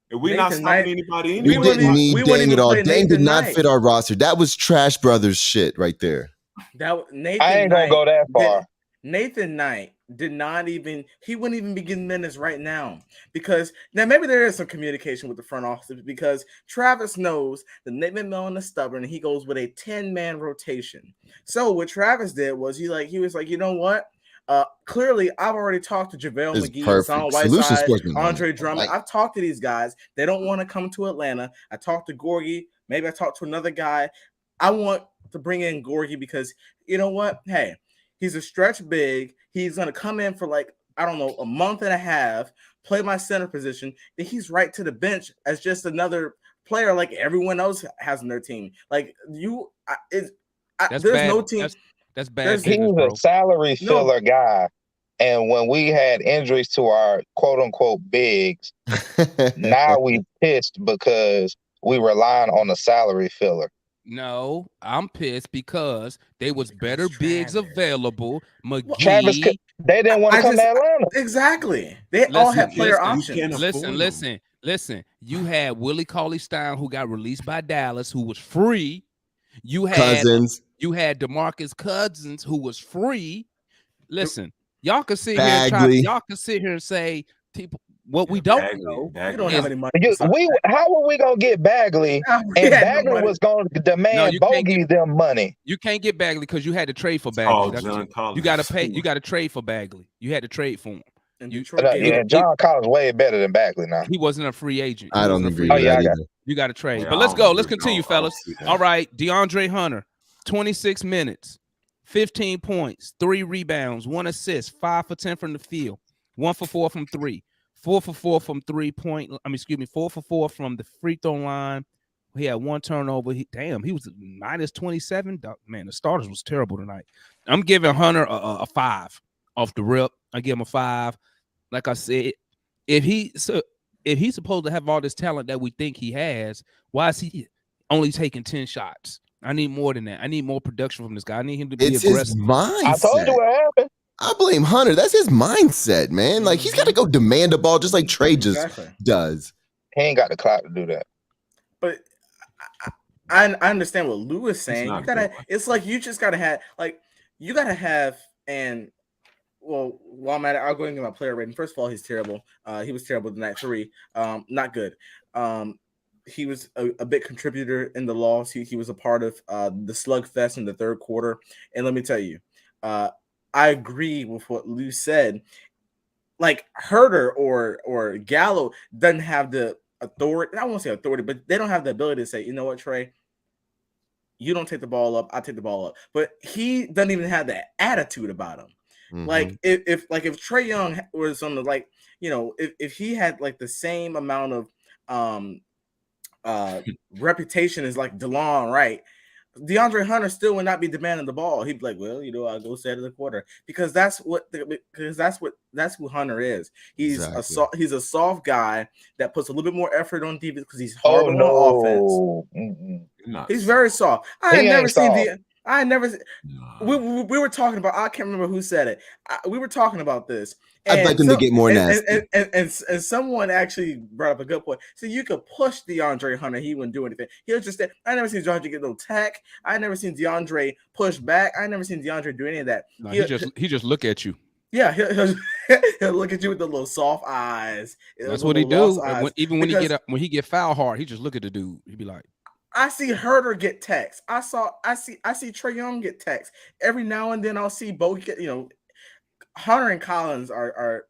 If we're not Nathan stopping Knight- anybody, We anyway, didn't need we wouldn't Dang even at all. play Dang did Nathan not Knight. fit our roster. That was Trash Brothers shit right there. Nathan I ain't gonna Knight go that far. Nathan Knight did not even, he wouldn't even be getting minutes right now, because now maybe there is some communication with the front office, because Travis knows that Nate McMillan is stubborn and he goes with a 10-man rotation. So what Travis did was he was like, you know what? Clearly, I've already talked to JaVale It's McGee, perfect. Hassan Solution Whiteside, sportsman. Andre Drummond. Right. I've talked to these guys. They don't want to come to Atlanta. I talked to Gorgie. Maybe I talked to another guy. I want to bring in Gorgie because you know what? Hey, he's a stretch big. He's going to come in for a month and a half, play my center position. Then he's right to the bench as just another player like everyone else has on their team. There's bad. no team. That's bad. He's a salary filler guy. And when we had injuries to our quote unquote bigs, now we pissed because we relying on a salary filler. No, I'm pissed because there was better bigs available. McGee. Travis, they didn't want to come to Atlanta. Exactly. They all had player options. Listen. You had Willie Cauley-Stein, who got released by Dallas, who was free. You had Cousins. You had DeMarcus Cousins, who was free. Listen, y'all can sit here and say people what we don't know. We don't have any money. How were we gonna get Bagley? And Bagley was gonna demand Bogey them money. You can't get Bagley because you had to trade for Bagley. You got to pay. You got to trade for Bagley. You had to trade for him. John Collins way better than Bagley now. He wasn't a free agent. I don't agree with that either. You got to trade. But let's go. Let's continue, fellas. All right, DeAndre Hunter, 26 minutes, 15 points, 3 rebounds, 1 assist, 5 for 10 from the field, 1 for 4 from 3, 4 for 4 from 3-point. 4 for 4 from the free throw line. He had 1 turnover. He was minus 27. Man, the starters was terrible tonight. I'm giving Hunter a 5 off the rip. I give him a 5. Like I said, if he's supposed to have all this talent that we think he has, why is he only taking 10 shots? I need more than that. I need more production from this guy. I need him to be aggressive. His mindset. I told you what happened. I blame Hunter. That's his mindset, man. Like he's got to go demand the ball just like Trey just does. He ain't got the clout to do that. But I understand what Lou is saying. It's like you just gotta have well, while I'm at it, I'll go and get my player rating. First of all, he's terrible. He was terrible tonight. 3, not good. He was a big contributor in the loss. He was a part of the slugfest in the third quarter. And let me tell you, I agree with what Lou said. Like Herter or Gallo doesn't have the authority. I won't say authority, but they don't have the ability to say, you know what, Trey, you don't take the ball up, I take the ball up. But he doesn't even have that attitude about him. Mm-hmm. Like if Trey Young was on the if he had like the same amount of reputation as like DeLon Wright, DeAndre Hunter still would not be demanding the ball. He'd be like, well, I'll go set of the quarter, because that's who Hunter is. He's a soft guy that puts a little bit more effort on defense because he's hard on offense. Mm-hmm. He's very soft. I ain't never seen I never. We were talking about. I can't remember who said it. We were talking about this. I'd like him to get more nasty. And someone actually brought up a good point. So you could push DeAndre Hunter, he wouldn't do anything. He was just that. I never seen DeAndre get no tech. I never seen DeAndre push back. I never seen DeAndre do any of that. No, he just look at you. Yeah, he'll look at you with the little soft eyes. That's what he do. Even when he get foul hard, he just look at the dude. He'd be like, I see Herder get text. I see Trae Young get text. Every now and then I'll see Bo get, Hunter and Collins are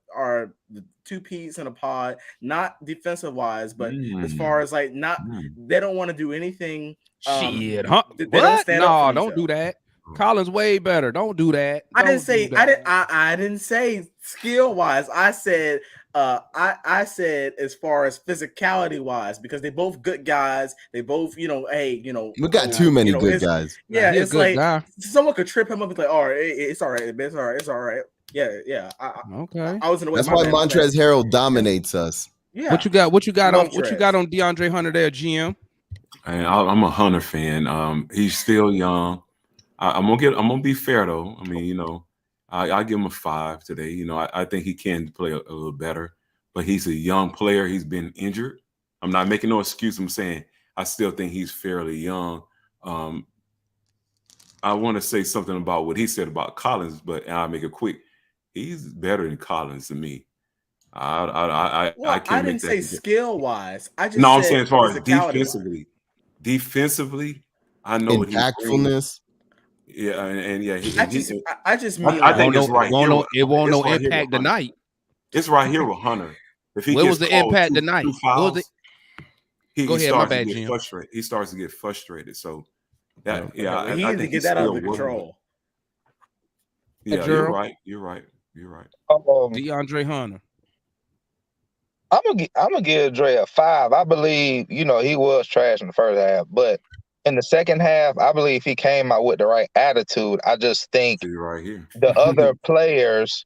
the two peas in a pod, not defensive wise, but as far as like they don't want to do anything. Shit, huh? They don't stand up for don't do that. Collins way better. Don't do that. I didn't say skill wise. I said I said as far as physicality wise, because they both good guys. They both, we got too many good guys. Yeah, it's like someone could trip him up and be like, all right, it's all right, it's all right. Yeah. Okay. I was in the way. That's why Montrezl Harrell dominates us. Yeah. What you got on DeAndre Hunter there, GM? And I'm a Hunter fan. He's still young. I'm gonna be fair though. I mean, I give him a 5 today. I think he can play a little better, but he's a young player. He's been injured. I'm not making no excuse. I'm saying I still think he's fairly young. I want to say something about what he said about Collins, but I'll make it quick. He's better than Collins to me. I didn't say skill wise. I just I'm saying as far as defensively, I know impactfulness. Yeah, and yeah, I just mean I think it's right here. It won't no impact tonight. It's right here with Hunter. If he was the impact tonight? Fouls, Go ahead, my bad, Jim. He starts to get frustrated. So that he needs to get that under control. Yeah, you're right. DeAndre Hunter. I'm gonna give Dre a 5. I believe, he was trash in the first half, but in the second half, I believe he came out with the right attitude. I just think right here. The other players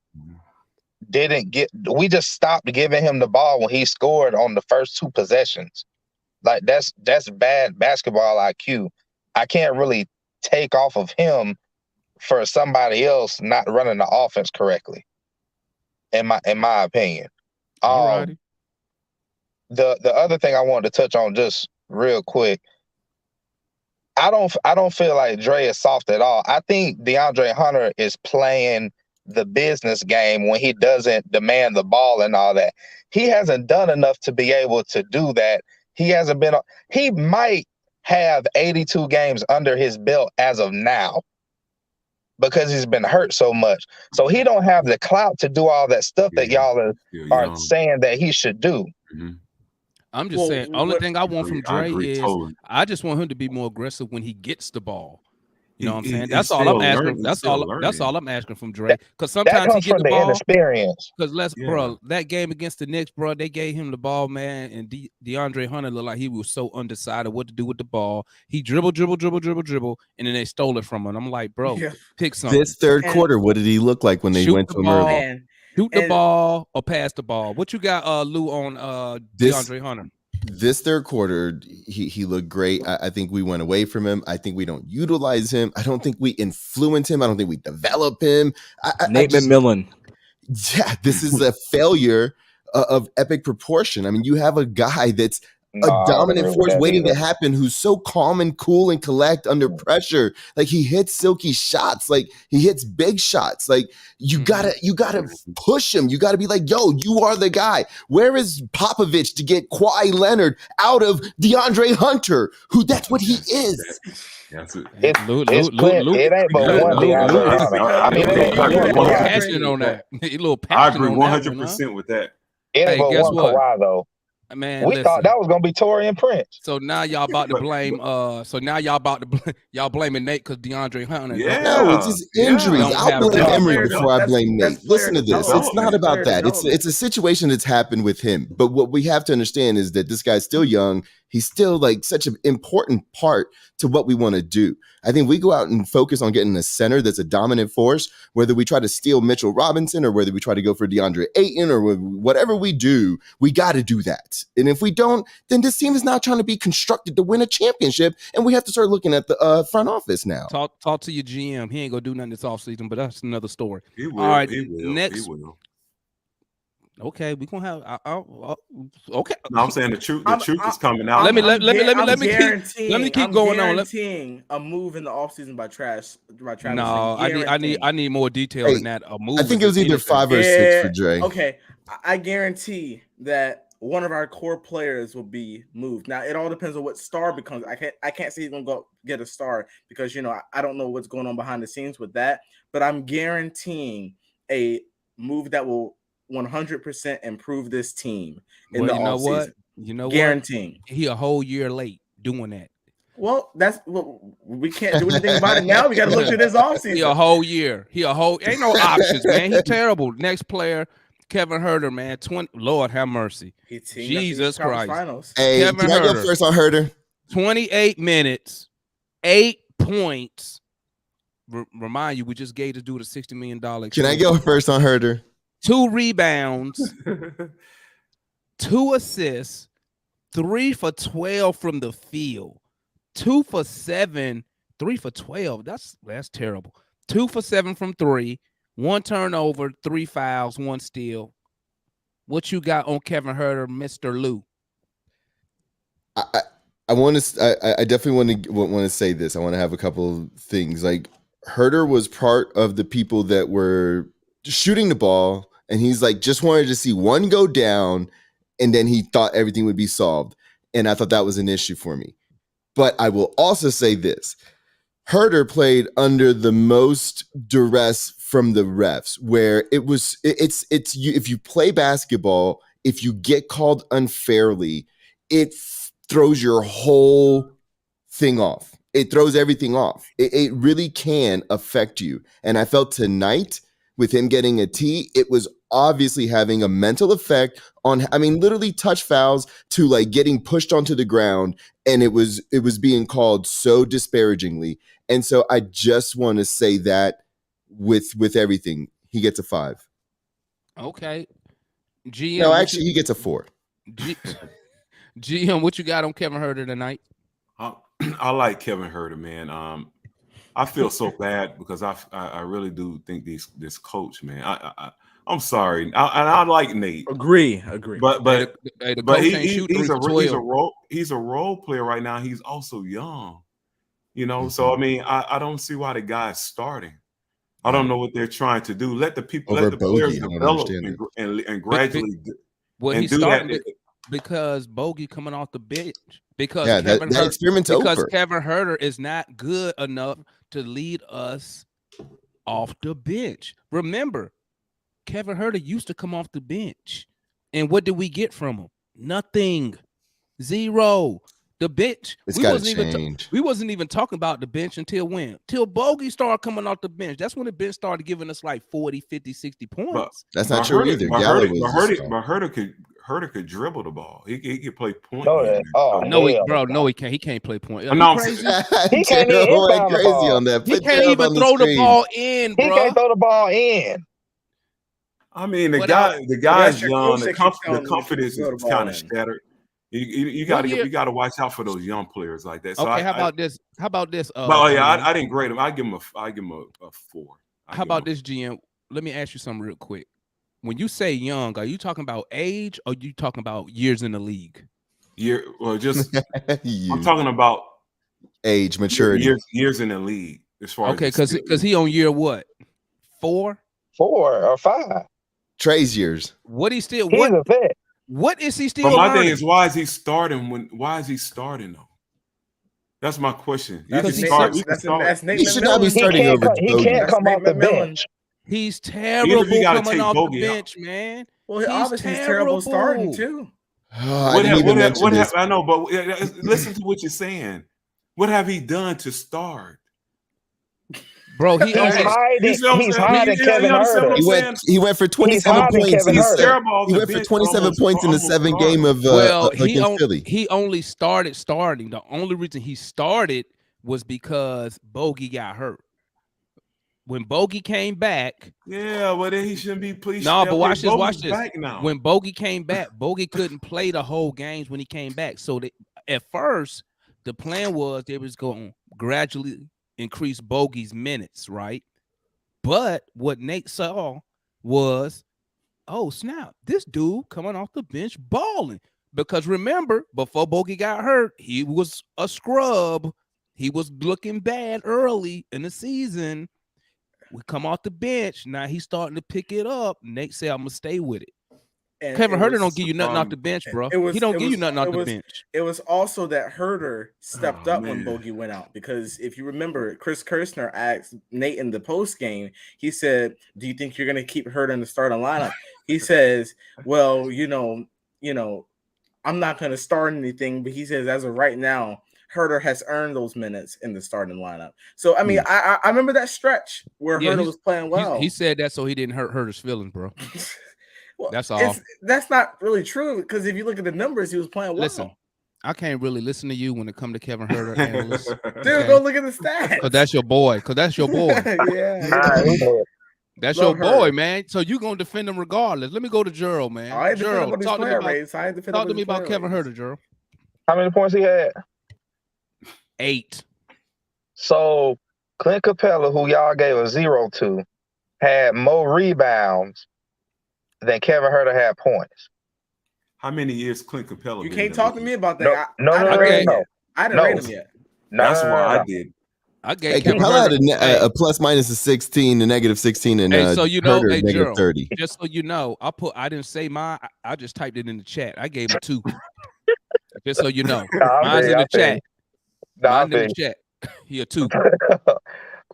we just stopped giving him the ball when he scored on the first 2 possessions. Like that's bad basketball IQ. I can't really take off of him for somebody else not running the offense correctly. In my opinion. The other thing I wanted to touch on just real quick, I don't feel like Dre is soft at all. I think DeAndre Hunter is playing the business game when he doesn't demand the ball and all that. He hasn't done enough to be able to do that. He might have 82 games under his belt as of now because he's been hurt so much. So he don't have the clout to do all that stuff that y'all are saying that he should do. Mm-hmm. I'm just saying, only thing I want from Dre is I just want him to be more aggressive when he gets the ball. You know what I'm saying? That's all I'm asking. That's all I'm asking from Dre. Because sometimes he gets the ball. Because bro, that game against the Knicks, bro, they gave him the ball, man, and DeAndre Hunter looked like he was so undecided what to do with the ball. He dribble, and then they stole it from him. I'm like, bro, pick something. This third quarter, what did he look like when they went to him early? Shoot the ball or pass the ball. What you got, Lou, on DeAndre Hunter? This third quarter, he looked great. I think we went away from him. I think we don't utilize him. I don't think we influence him. I don't think we develop him. Nate McMillan. Yeah, this is a failure of epic proportion. I mean, you have a guy that's a dominant force waiting to happen, who's so calm and cool and collect under pressure. Like, he hits silky shots, like he hits big shots. Like, you gotta push him. You gotta be like, yo, you are the guy. Where is Popovich to get Kawhi Leonard out of DeAndre Hunter, who that's what he is? That's it. It ain't but one DeAndre Hunter. I mean, passionate on that. A little I passionate. agree 100% with that. It ain't but one Kawhi though. Man, we thought that was gonna be Torian Prince. So now y'all about to blame. Y'all blaming Nate because DeAndre Hunter. Yeah, no, it's his injuries. I'll blame Emery before I blame Nate. Listen to this. It's not about that. It's a situation that's happened with him. But what we have to understand is that this guy's still young. he's still like such an important part to what we want to do. I think we go out and focus on getting a center that's a dominant force, whether we try to steal Mitchell Robinson or whether we try to go for DeAndre Ayton or whatever we do, we got to do that. And if we don't, then this team is not trying to be constructed to win a championship, and we have to start looking at the front office now. Talk to your GM. He ain't gonna do nothing this offseason, but that's another story. He will. All right, he will. next. He will. Okay, we gonna have. Okay. No, I'm saying the truth. The truth is coming out. Let me keep going on. Guaranteeing a move in the offseason by Travis. No, I need more detail than that. A move. I think it was either 5 or 6 for Dre. Okay, I guarantee that one of our core players will be moved. Now it all depends on what star becomes. I can't say he's gonna go get a star because I don't know what's going on behind the scenes with that. But I'm guaranteeing a move that will 100% improve this team in the offseason. You know what? Guaranteeing. He a whole year late doing that. Well, we can't do anything about it now. We got to look to this offseason. He a whole year. Ain't no options, man. He terrible. Next player, Kevin Huerter, man. Lord have mercy. Jesus Christ. Finals. Hey, Kevin can I go Huerter. first on Huerter? 28 minutes, 8 points. Remind you, we just gave this dude a $60 million. Can I go first on Huerter? 2 rebounds, 2 assists, 3 for 12 from the field, 2 for 7, 3 for 12. That's terrible. 2 for 7 from 3, 1 turnover, 3 fouls, 1 steal. What you got on Kevin Huerter, Mr. Lou? I want to. I definitely want to say this. I want to have a couple of things. Like Huerter was part of the people that were shooting the ball. And he's like, just wanted to see one go down, and then he thought everything would be solved. And I thought that was an issue for me. But I will also say this. Huerter played under the most duress from the refs, where it's if you play basketball, if you get called unfairly, it throws your whole thing off. It throws everything off. It really can affect you. And I felt tonight with him getting a T, it was obviously having a mental effect on, literally touch fouls to like getting pushed onto the ground. And it was being called so disparagingly. And so I just want to say that with everything, he gets a 5. Okay. GM. No, actually, he gets a 4. GM, what you got on Kevin Huerter tonight? I like Kevin Huerter, man. I feel so bad because I really do think this coach, man. I'm sorry, and I like Nate. Agree. But he's he's a role player right now. He's also young, Mm-hmm. So I don't see why the guy's starting. I don't know what they're trying to do. Let the players develop and gradually. He's starting because Bogey coming off the bench. Because that experiment's over. Kevin Huerter is not good enough to lead us off the bench. Remember, Kevin Huerter used to come off the bench. And what did we get from him? Nothing. 0. The bench. We wasn't even talking about the bench until when? Till Bogey started coming off the bench. That's when the bench started giving us like 40, 50, 60 points. That's not true either. Huerter could dribble the ball. He could play point. No, he can't. He can't play point. He can't even inbound the ball. On that. He can't even throw the ball in, bro. He can't throw the ball in. The guy's young. The confidence is kind of scattered. You got to watch out for those young players like that. So okay, how about this? I didn't grade him. I give him a 4. How about this, GM? Let me ask you something real quick. When you say young, are you talking about age or are you talking about years in the league? I'm talking about age, maturity, years in the league. As far as because he on year what? 4 or 5. Trey's years. What he still? He's a vet. What is he still? But my learning? thing is, why is he starting? Why is he starting though? That's my question. He should not be starting over. He can't come off the bench. He's terrible coming off the bench, man. Well, obviously he's terrible starting too. I know, but listen to what you're saying. What have he done to start? Bro, he He's only hiding. You see what I'm He's saying? hiding You Kevin understand Herter. what I'm saying? He went for 27 hiding points. Kevin He's Herter. terrible off He the went for bench, 27 points in the almost 7 game starting. of he against Philly. only started starting. The only reason he started was because Bogey got hurt. When Bogey came back, Yeah, well then he shouldn't be pleased. no, but watch this. Bogey's back now. When Bogey came back, Bogey couldn't play the whole games when he came back. So at first, the plan was they was going to gradually increase Bogey's minutes, right? But what Nate saw was, oh snap, this dude coming off the bench balling. Because remember, before Bogey got hurt, he was a scrub. He was looking bad early in the season. We come off the bench. Now he's starting to pick it up. Nate said, I'm going to stay with it. And Kevin it Herter was- don't give you nothing off the bench, bro. It was- He don't it give you was- nothing it off the was- bench. It was also that Herter stepped Oh, up when man. Bogey went out, because if you remember, Chris Kirshner asked Nate in the post game, he said, do you think you're going to keep Herter in the starting lineup? He says, well, you know, I'm not going to start anything, but he says, as of right now, Herter has earned those minutes in the starting lineup. So, I mean, I remember that stretch where Yeah, Herter was playing well. He said that so he didn't hurt Herter's feelings, bro. Well, That's all. That's not really true, because if you look at the numbers, he was playing well. Listen, I can't really listen to you when it comes to Kevin Herter, Analyst. Dude, okay? go look at the stats. Because that's your boy. yeah. That's Love your boy, Herter. man. So you going to defend him regardless. Let me go to Gerald, man. I ain't defending Gerald, about his talk to me player about, rates. I ain't defending talk to me his about player Kevin rates. Herter, Gerald. How many points he had? 8. So Clint Capella, who y'all gave a 0 to, had more rebounds than Kevin Herter had points. How many years Clint Capella? You been can't in talk the to league? me about that. No, I no, didn't rate him no. yet. I didn't No. rate him yet. No, That's no, why no, I no. did. I gave Hey, Kevin Capella had Herter. a plus minus of 16, a negative 16, and Hey, so you know, Herter hey, negative Gerald, 30. just so you know, I didn't say mine. I just typed it in the chat. I gave him a 2. Just so you know. Nah, Mine's in the chat. Nah, Mine's in the chat. He a 2.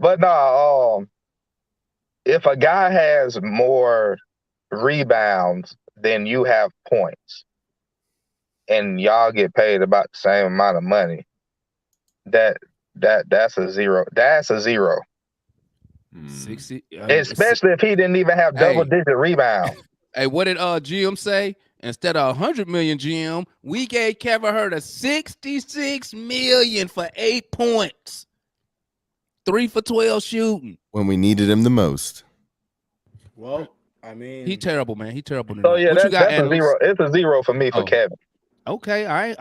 But no, if a guy has more rebounds than you have points, and y'all get paid about the same amount of money, that's a 0. That's a 0. 60. Especially if he didn't even have double-digit rebounds. Hey, what did GM say? Instead of 100 million, GM, we gave Kevin Herter 66 million for 8 points. 3 for 12 shooting. When we needed him the most. Well, I mean, He terrible, man. He terrible. So yeah, what you got, that's a 0. It's a 0 for me for Kevin. Okay, I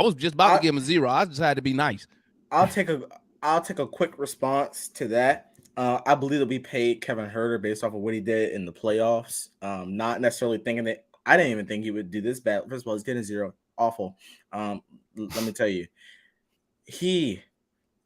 was just about to give him a 0. I just had to be nice. I'll take a quick response to that. I believe it'll be paid Kevin Herter based off of what he did in the playoffs. Not necessarily thinking that I didn't even think he would do this bad. First of all, he's getting a 0. Awful. Let me tell you, he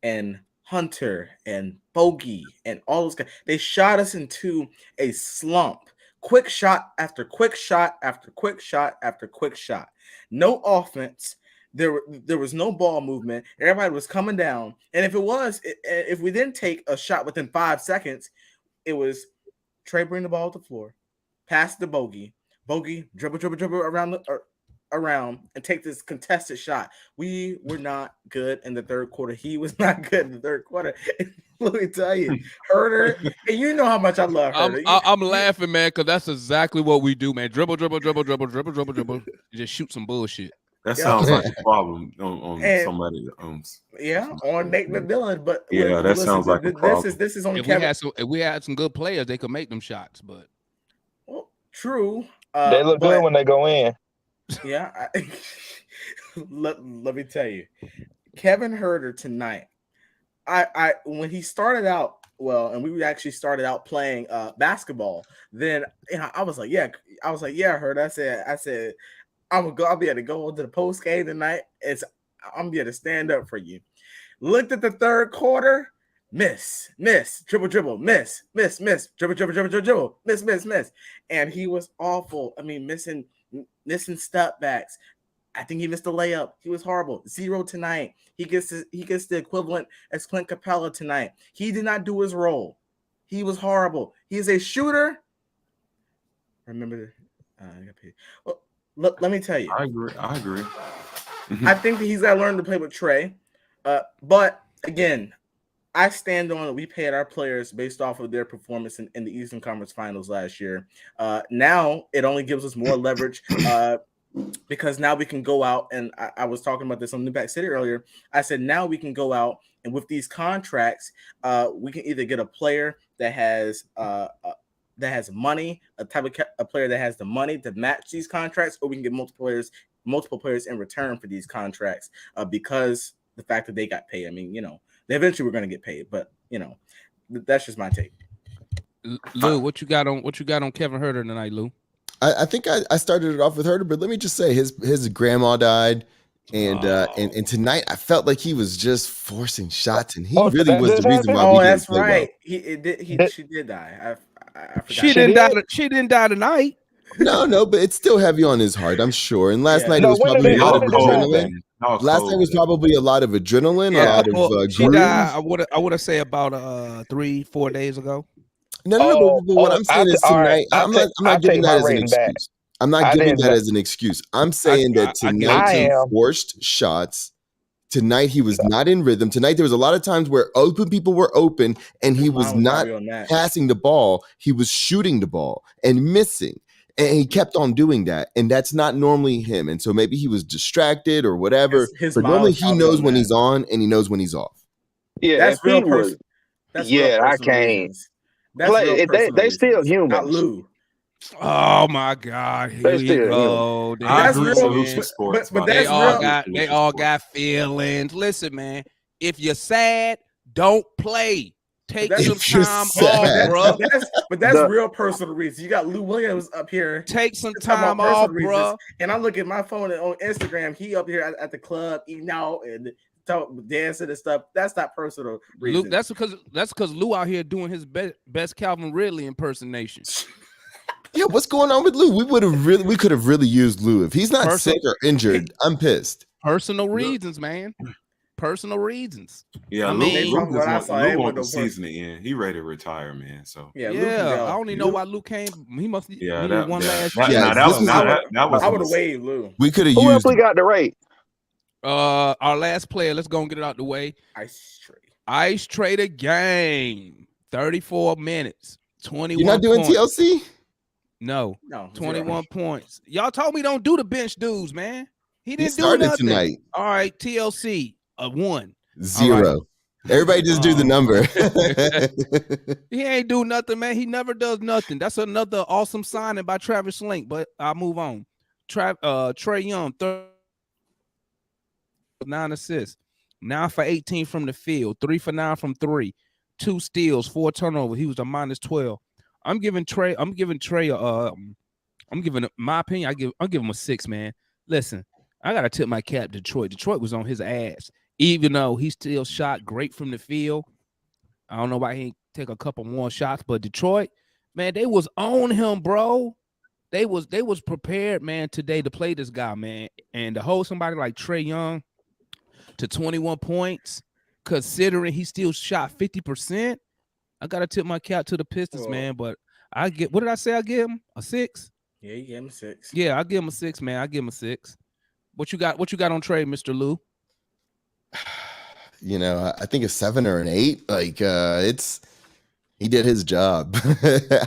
and Hunter and Bogey and all those guys, they shot us into a slump. Quick shot after quick shot after quick shot after quick shot. No offense. There was no ball movement. Everybody was coming down. And if we didn't take a shot within 5 seconds, it was Trey bring the ball to the floor, pass to Bogey. Bogey dribble around and take this contested shot. We were not good in the third quarter. He was not good in the third quarter. Let me tell you, Herter, and you know how much I love Herter. I'm laughing, man, because that's exactly what we do, man. Dribble. Just shoot some bullshit. That sounds like a problem on somebody owns. Yeah, on Nate McMillan, but yeah, that sounds like a problem. This is only if we had some good players, they could make them shots, but true. They look good when they go in. Yeah, let me tell you, Kevin Herter tonight. I when he started out and we actually started out playing basketball. Then I was like, Herter. I said. I'll be able to go into the post game tonight. I'm be able to stand up for you. Looked at the third quarter, miss, dribble, miss, dribble, miss. And he was awful. I mean, missing step backs. I think he missed a layup. He was horrible. 0 tonight. He gets the equivalent as Clint Capella tonight. He did not do his role. He was horrible. He is a shooter. Remember, let me tell you. I agree. I think that he's got to learn to play with Trey. But again, I stand on it. We paid our players based off of their performance in the Eastern Conference Finals last year. Now it only gives us more leverage because now we can go out, and I was talking about this on New Back City earlier. I said now we can go out, and with these contracts, we can either get a player that has money, a player that has the money to match these contracts, or we can get multiple players in return for these contracts because the fact that they got paid. I mean, eventually we're going to get paid, but that's just my take. Lou, what you got on Kevin Huerter tonight, Lou? I think I started it off with Herter, but let me just say his grandma died, and tonight I felt like he was just forcing shots, and he really that was the just reason why happened? we Oh, didn't that's play right. well. She did die. I forgot. She didn't die tonight. No, but it's still heavy on his heart, I'm sure. And last night it Yeah. was when did probably a lot when of did this adrenaline. happen? Y'all Last cold, night was man. probably a lot of adrenaline, a Yeah. lot of Well, she grief. died. I would have say about 3-4 days ago. No, but what I'm saying is all right. tonight, I'm not take giving my that as an rating back. excuse. I'm not I giving didn't. that as an excuse. I'm saying that I give it tonight to he you. am. forced shots. Tonight he was not in rhythm. Tonight there was a lot of times where open people were open and he was Mine was not probably on that. passing the ball. He was shooting the ball and missing. And he kept on doing that. And that's not normally him. And so maybe he was distracted or whatever. His But mom normally was he probably knows on when that. he's on and he knows when he's off. Yeah, That's if he real was. person. That's real Yeah, I personal can't. reasons. That's real personal They still reasons. Not humans. Lou. Oh my God! Here They you still go. There I That's you agree real. go with Solution again. Sports. But by They the that's way. all real. I agree got with they Solution all Sports. got feelings. Listen, man. If you're sad, don't play. Take that's- some If you're time sad. off, bro. But that's The- real personal reasons. You got Lou Williams up here Take some talking about time off, personal reasons, bro. and I look at my phone on Instagram. He up here at the club eating out and dancing and stuff. That's not personal reasons. Luke, that's because Lou out here doing his best Calvin Ridley impersonation. Yeah, what's going on with Lou? We could have really used Lou. If he's not sick or injured, I'm pissed. Personal reasons, man. Personal reasons. Yeah, I Lou, mean- Lou, What I just saw, want, ain't Lou with want the no person. season to end. He ready to retire, man. So Yeah, Lou can Yeah, go. I don't even know why Lou came. He must yeah, needed one last year. Yeah, that this was was I would have mistake. waved Lou. We could have Who else used we got to rate? Our last player. Let's go and get it out the way. Ice Trader game. 34 minutes. 21. You're not doing points. TLC? No. No, 21 points. Y'all told me don't do the bench dudes, man. He He didn't do started nothing. tonight. All right, TLC, a 1. 0. Everybody just do the number. He ain't do nothing, man. He never does nothing. That's another awesome signing by Travis Link, but I'll move on. Trey Young, 9 assists, 9 for 18 from the field, 3 for 9 from 3, 2 steals, 4 turnovers. He was a -12. I'm giving my opinion. I'll give him a 6, man. Listen, I gotta tip my cap to Detroit. Detroit was on his ass, even though he still shot great from the field. I don't know why he ain't take a couple more shots, but Detroit, man, they was on him, bro. They was prepared, man, today to play this guy, man, and to hold somebody like Trey Young to 21 points, considering he still shot 50%. I gotta tip my cap to the Pistons, man. But what did I say? I give him a 6. Yeah, you gave him a 6. Yeah, I give him a 6, man. I give him a 6. What you got on Trey, Mr. Lou? I think a 7 or an 8. Like he did his job.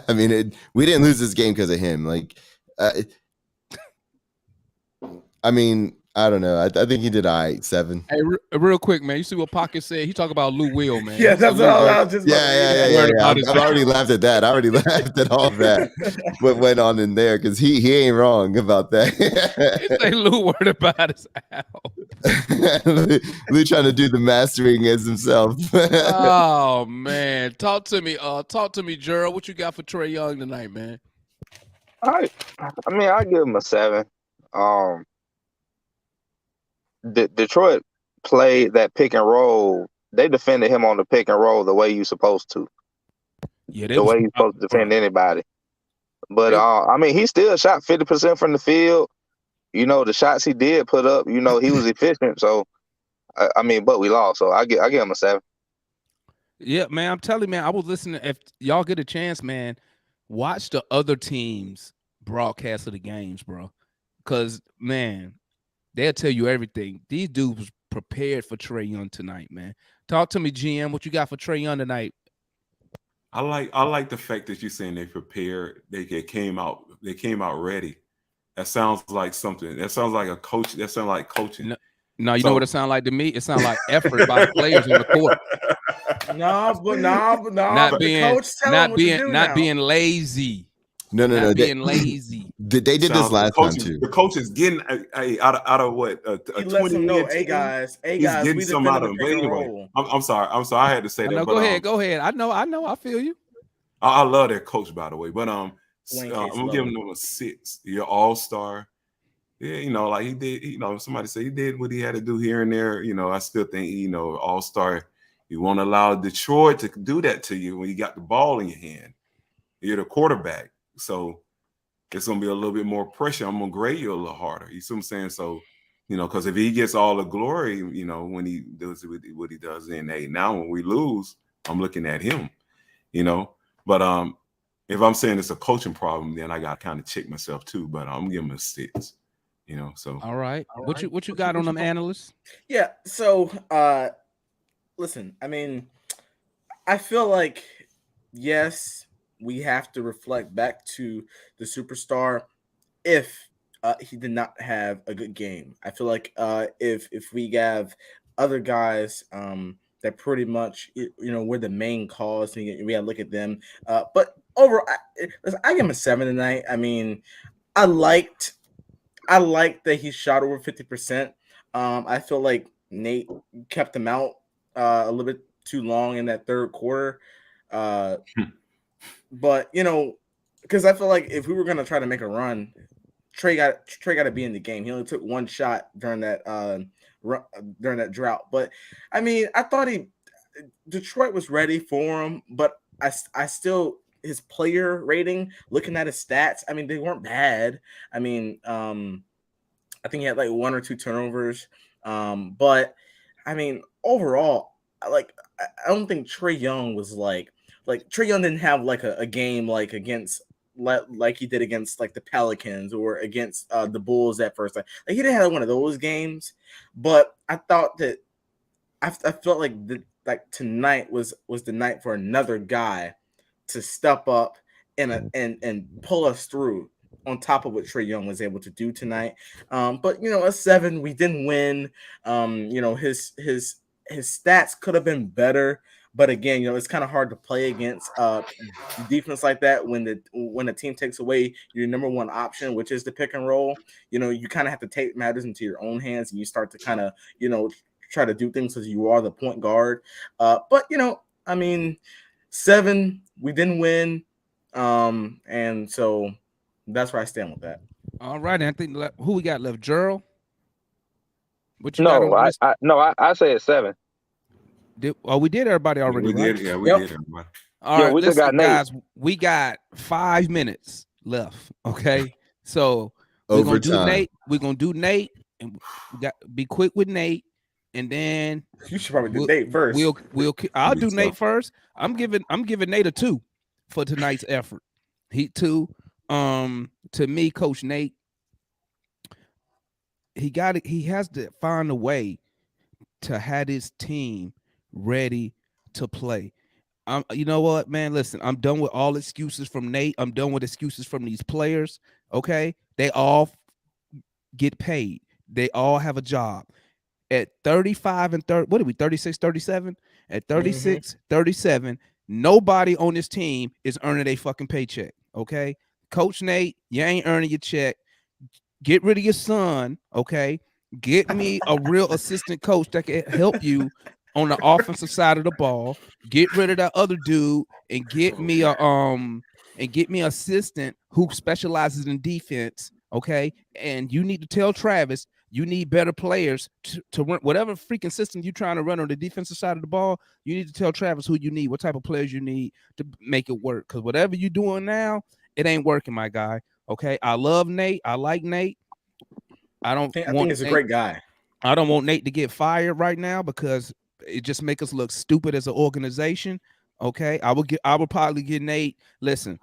I mean, we didn't lose this game because of him. Like, I mean, I don't know. I think he did all right. 7. Hey, real quick, man. You see what Pocket said? He talk about Lou Will, man. Yeah, that's what I was just. Yeah. I've already laughed at that. I already laughed at all that. What went on in there? Because he ain't wrong about that. He say Lou worried about his album. Lou trying to do the mastering as himself. Oh man, talk to me, Gerald. What you got for Trey Young tonight, man? I give him a 7. Detroit played that pick and roll. They defended him on the pick and roll the way you're supposed to. Yeah, the way you're supposed to defend anybody. But he still shot 50% from the field. The shots he did put up, he was efficient. So, but we lost. So I give him a 7. Yeah, man, I'm telling you, man, I was listening. If y'all get a chance, man, watch the other teams' broadcast of the games, bro. Because, man, they'll tell you everything. These dudes was prepared for Trey Young tonight, man. Talk to me, GM. What you got for Trae Young tonight? I like the fact that you're saying they prepared. They came out ready. That sounds like something. That sounds like a coach. That sounds like coaching. No, you know what it sounds like to me? It sounds like effort by the players on the court. But Not the coach telling what to do not now. being lazy. No. Being lazy. They did this last time too. The coach is getting out of what a He lets 20 them know, win hey team. guys, He's getting we some out of defended them. the pick and Anyway, roll. I'm sorry. I had to say that. No, But, go ahead. I know. I feel you. I love that coach, by the way. But I'm Casey gonna give him a 6. You're all-star. Yeah, like he did. Somebody said he did what he had to do here and there. I still think all-star. You won't allow Detroit to do that to you when you got the ball in your hand. You're the quarterback, so it's gonna be a little bit more pressure. I'm gonna grade you a little harder. You see what I'm saying? So, because if he gets all the glory, when he does what he does in 8. Now when we lose, I'm looking at him. But if I'm saying it's a coaching problem, then I got to kind of check myself too. But I'm giving him a 6. So all right. What you got on them analysts? Yeah. So, listen. I mean, I feel like yes, we have to reflect back to the superstar if he did not have a good game. I feel like if we have other guys that pretty much we're the main cause, and we got to look at them. But overall, I give him a 7 tonight. I mean, I liked that he shot over 50%. I feel like Nate kept him out a little bit too long in that third quarter. But because I feel like if we were gonna try to make a run, Trae got to be in the game. He only took one shot during that drought. But I mean, I thought Detroit was ready for him, but I still his player rating, looking at his stats, I mean, they weren't bad. I mean, I think he had like 1 or 2 turnovers. But I mean, overall, I don't think Trae Young was like Trae Young didn't have like a game like against like he did against like the Pelicans or against the Bulls at first. Like he didn't have one of those games, but I thought that I felt like tonight was the night for another guy to step up and pull us through on top of what Trae Young was able to do tonight. But a 7, we didn't win. His stats could have been better, but again, it's kind of hard to play against defense like that when the team takes away your number one option, which is the pick and roll. You kind of have to take matters into your own hands, and you start to kind of try to do things as you are the point guard. But I mean, 7, we didn't win, and so that's where I stand with that. All right, and I think who we got left, Gerald? What you got on the list? I say it's 7. We did everybody already. We right? did, yeah, we did everybody. All right, we just got Nate. guys. We got 5 minutes left. Okay, so we're gonna do Nate. We're gonna do Nate, and we got be quick with Nate, and then you should probably do Nate first. I'll do Nate first. I'm giving Nate a 2 for tonight's effort. He 2. To me, Coach Nate, he has to find a way to have his team ready to play. You know what, man? Listen, I'm done with all excuses from Nate. I'm done with excuses from these players. Okay, they all get paid. They all have a job. At 35 and 30, what are we? 36, 37? At 36, 37, nobody on this team is earning a fucking paycheck. Okay, Coach Nate, you ain't earning your check. Get rid of your son. Okay, get me a real assistant coach that can help you on the offensive side of the ball. Get rid of that other dude and get me a assistant who specializes in defense. Okay, and you need to tell Travis you need better players to run whatever freaking system you're trying to run on the defensive side of the ball. You need to tell Travis who you need, what type of players you need to make it work. Because whatever you're doing now, it ain't working, my guy. Okay, I love Nate. I like Nate. I think he's a great guy. I don't want Nate to get fired right now because it just make us look stupid as an organization. Okay, I will probably get Nate. Listen,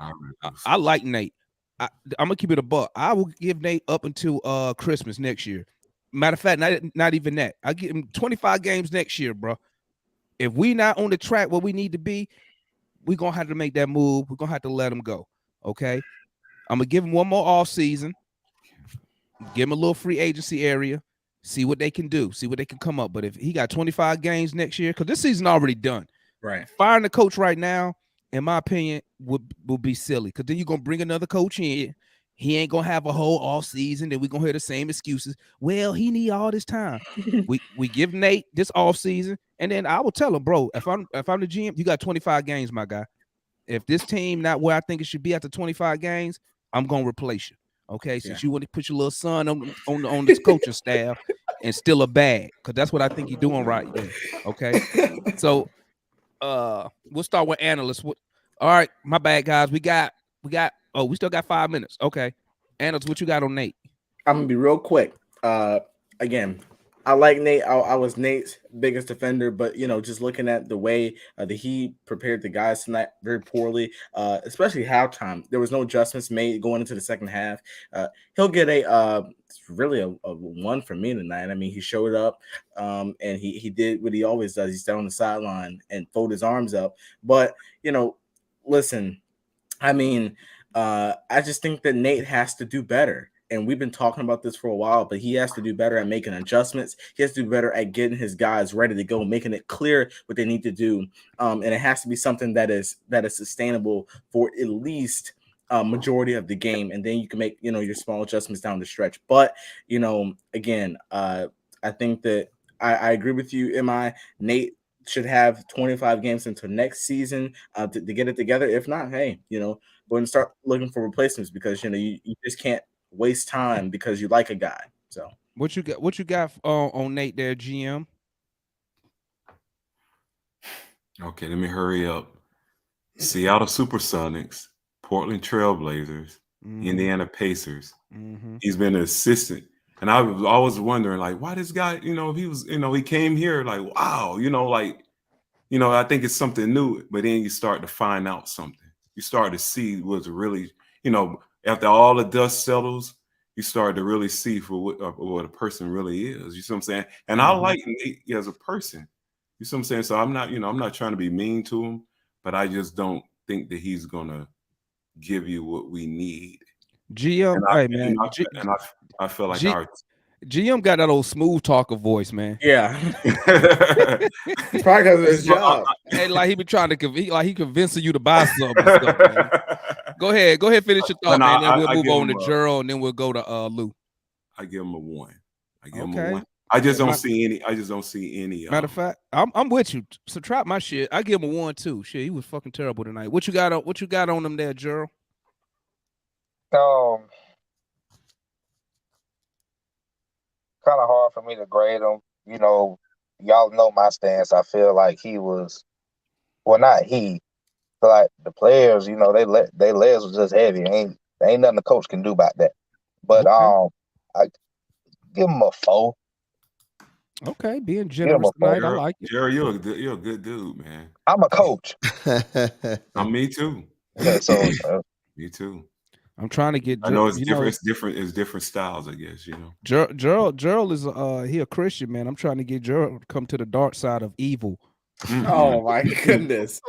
I like Nate. I'm gonna keep it a buck. I will give Nate up until Christmas next year. Matter of fact, not even that. I give him 25 games next year, bro. if we not on the track where we need to be, we're gonna have to make that move. We're gonna have to let him go. Okay. I'm gonna give him one more off season, give him a little free agency area, see what they can do, see what they can come up. But if he got 25 games next year, because this season already done, Right. firing the coach right now, in my opinion, would be silly. Because then you're gonna bring another coach in. He ain't gonna have a whole off season. Then we're gonna hear the same excuses. Well, he need all this time. we give Nate this off season, and then I will tell him, bro, if I'm the GM, you got 25 games, my guy. If this team not where I think it should be after 25 games, I'm gonna replace you. Okay, since you want to put your little son on this coaching staff and steal a bag, because that's what I think you're doing right there. Okay, so we'll start with analysts. All right, my bad, guys. We still got 5 minutes. Okay, analysts, what you got on Nate? I'm gonna be real quick. Again, I like Nate. I was Nate's biggest defender, but just looking at the way that he prepared the guys tonight very poorly, especially halftime. There was no adjustments made going into the second half. He'll get really a 1 from me tonight. I mean, he showed up, and he did what he always does. He stayed on the sideline and fold his arms up. But listen, I mean, I just think that Nate has to do better. And we've been talking about this for a while, but he has to do better at making adjustments. He has to do better at getting his guys ready to go, making it clear what they need to do. And it has to be something that is sustainable for at least majority of the game. And then you can make, your small adjustments down the stretch. But, again, I think that I agree with you, M.I. Nate should have 25 games until next season to get it together. If not, hey, go and start looking for replacements, because, you just can't waste time because you like a guy. So what you got on Nate there, GM? Okay, let me hurry up. Seattle Supersonics, Portland Trailblazers, Indiana Pacers. He's been an assistant, and I was always wondering, like, why this guy, if he was, he came here, like, wow, I think it's something new. But then you start to find out something. You start to see what's really, after all the dust settles, you start to really see for what a person really is. You see what I'm saying? And I like Nate as a person. You see what I'm saying? So I'm not trying to be mean to him, but I just don't think that he's gonna give you what we need. GM, I feel like our GM got that old smooth talker voice, man. Yeah. It's probably because of his job. Hey, like he been trying to convincing you to buy something. Stuff, man. Go ahead, finish your thought, man. Then we'll move on to Gerald, and then we'll go to Lou. I give him a 1. I give him a 1. I just don't see any. Matter of fact, I'm with you. Subtract my shit. I give him a 1 too. Shit, he was fucking terrible tonight. What you got on him there, Gerald? Kind of hard for me to grade him. Y'all know my stance. I feel like he was, well, not he, but like the players. They legs was just heavy. Ain't nothing the coach can do about that. But I give him a 4. Okay, being generous tonight, I like it. Jerry, you're a good dude, man. I'm a coach. Me too. Yeah, so me too. I'm trying to get. I know it's different. It's different styles, I guess. Gerald is he a Christian, man. I'm trying to get Gerald to come to the dark side of evil. Oh my goodness!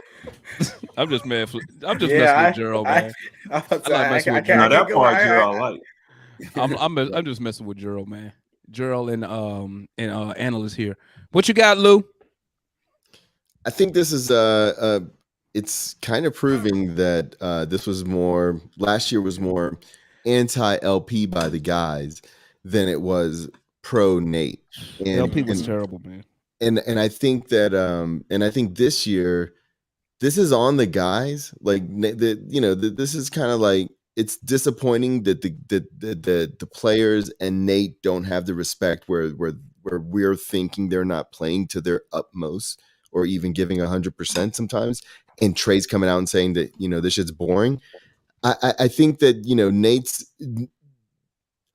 I'm just messing with Gerald, man. I like messing with Gerald. That part, Gerald, I like. I'm just messing with Gerald, man. Gerald and analyst here. What you got, Lou? I think this is it's kind of proving that last year was more anti-LP by the guys than it was pro Nate. And, LP was terrible, man. And I think that and I think this year this is on the guys. Like this is kind of like, it's disappointing that the players and Nate don't have the respect where we're thinking they're not playing to their utmost or even giving 100% sometimes. And Trey's coming out and saying that, this shit's boring. I think that, Nate's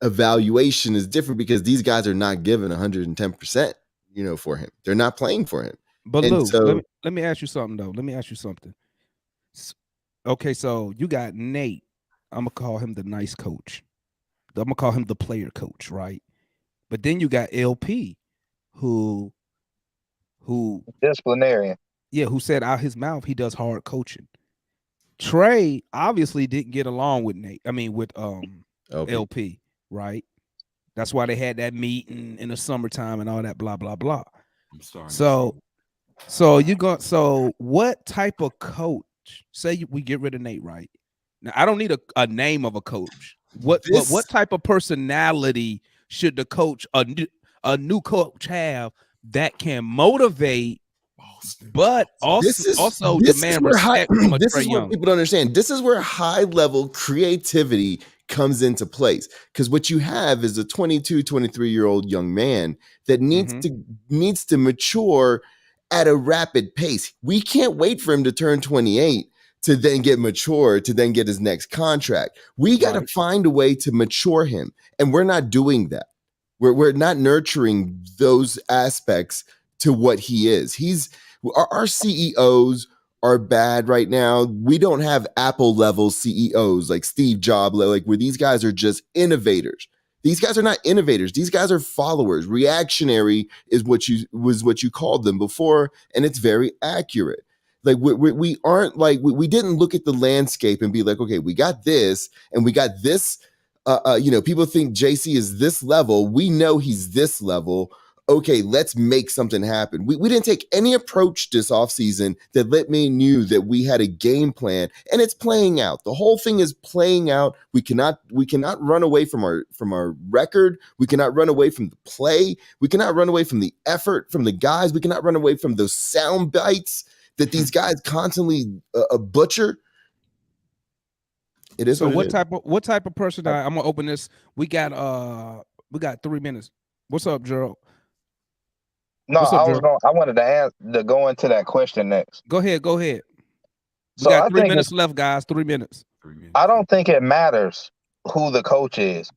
evaluation is different because these guys are not giving 110%, for him. They're not playing for him. But Lou, so, let me ask you something, though. Okay, so you got Nate. I'm going to call him the nice coach. I'm going to call him the player coach, right? But then you got LP, who who disciplinarian. Yeah, who said out his mouth he does hard coaching. Trey obviously didn't get along with Nate. I mean, with LP, right? That's why they had that meeting in the summertime and all that blah blah blah. I'm sorry. So what type of coach? Say we get rid of Nate, right? Now I don't need a name of a coach. What type of personality should the coach, a new coach, have that can motivate, but also demand respect from a This Trae is Young? what people don't understand. This is where high level creativity comes into place, because what you have is a 22, 23-year-old young man that needs to mature at a rapid pace. We can't wait for him to turn 28 to then get mature, to then get his next contract. We got to find a way to mature him, and we're not doing that. We're not nurturing those aspects to what he is. Our CEOs are bad right now. We don't have Apple level CEOs like Steve Jobs, like where these guys are just innovators. These guys are not innovators. These guys are followers. Reactionary is what you called them before, and it's very accurate. Like we aren't like we didn't look at the landscape and be like, okay, we got this and we got this. People think JC is this level. We know he's this level. Okay, let's make something happen. We didn't take any approach this offseason that let me knew that we had a game plan, and it's playing out. The whole thing is playing out. We cannot run away from our record. We cannot run away from the play. We cannot run away from the effort from the guys. We cannot run away from those sound bites that these guys constantly butcher. It is. So what type of person? I'm gonna open this. We got 3 minutes. What's up, Gerald? No, I wanted to go into that question next. Go ahead. We So got 3 minutes left, guys. 3 minutes. I don't think it matters who the coach is.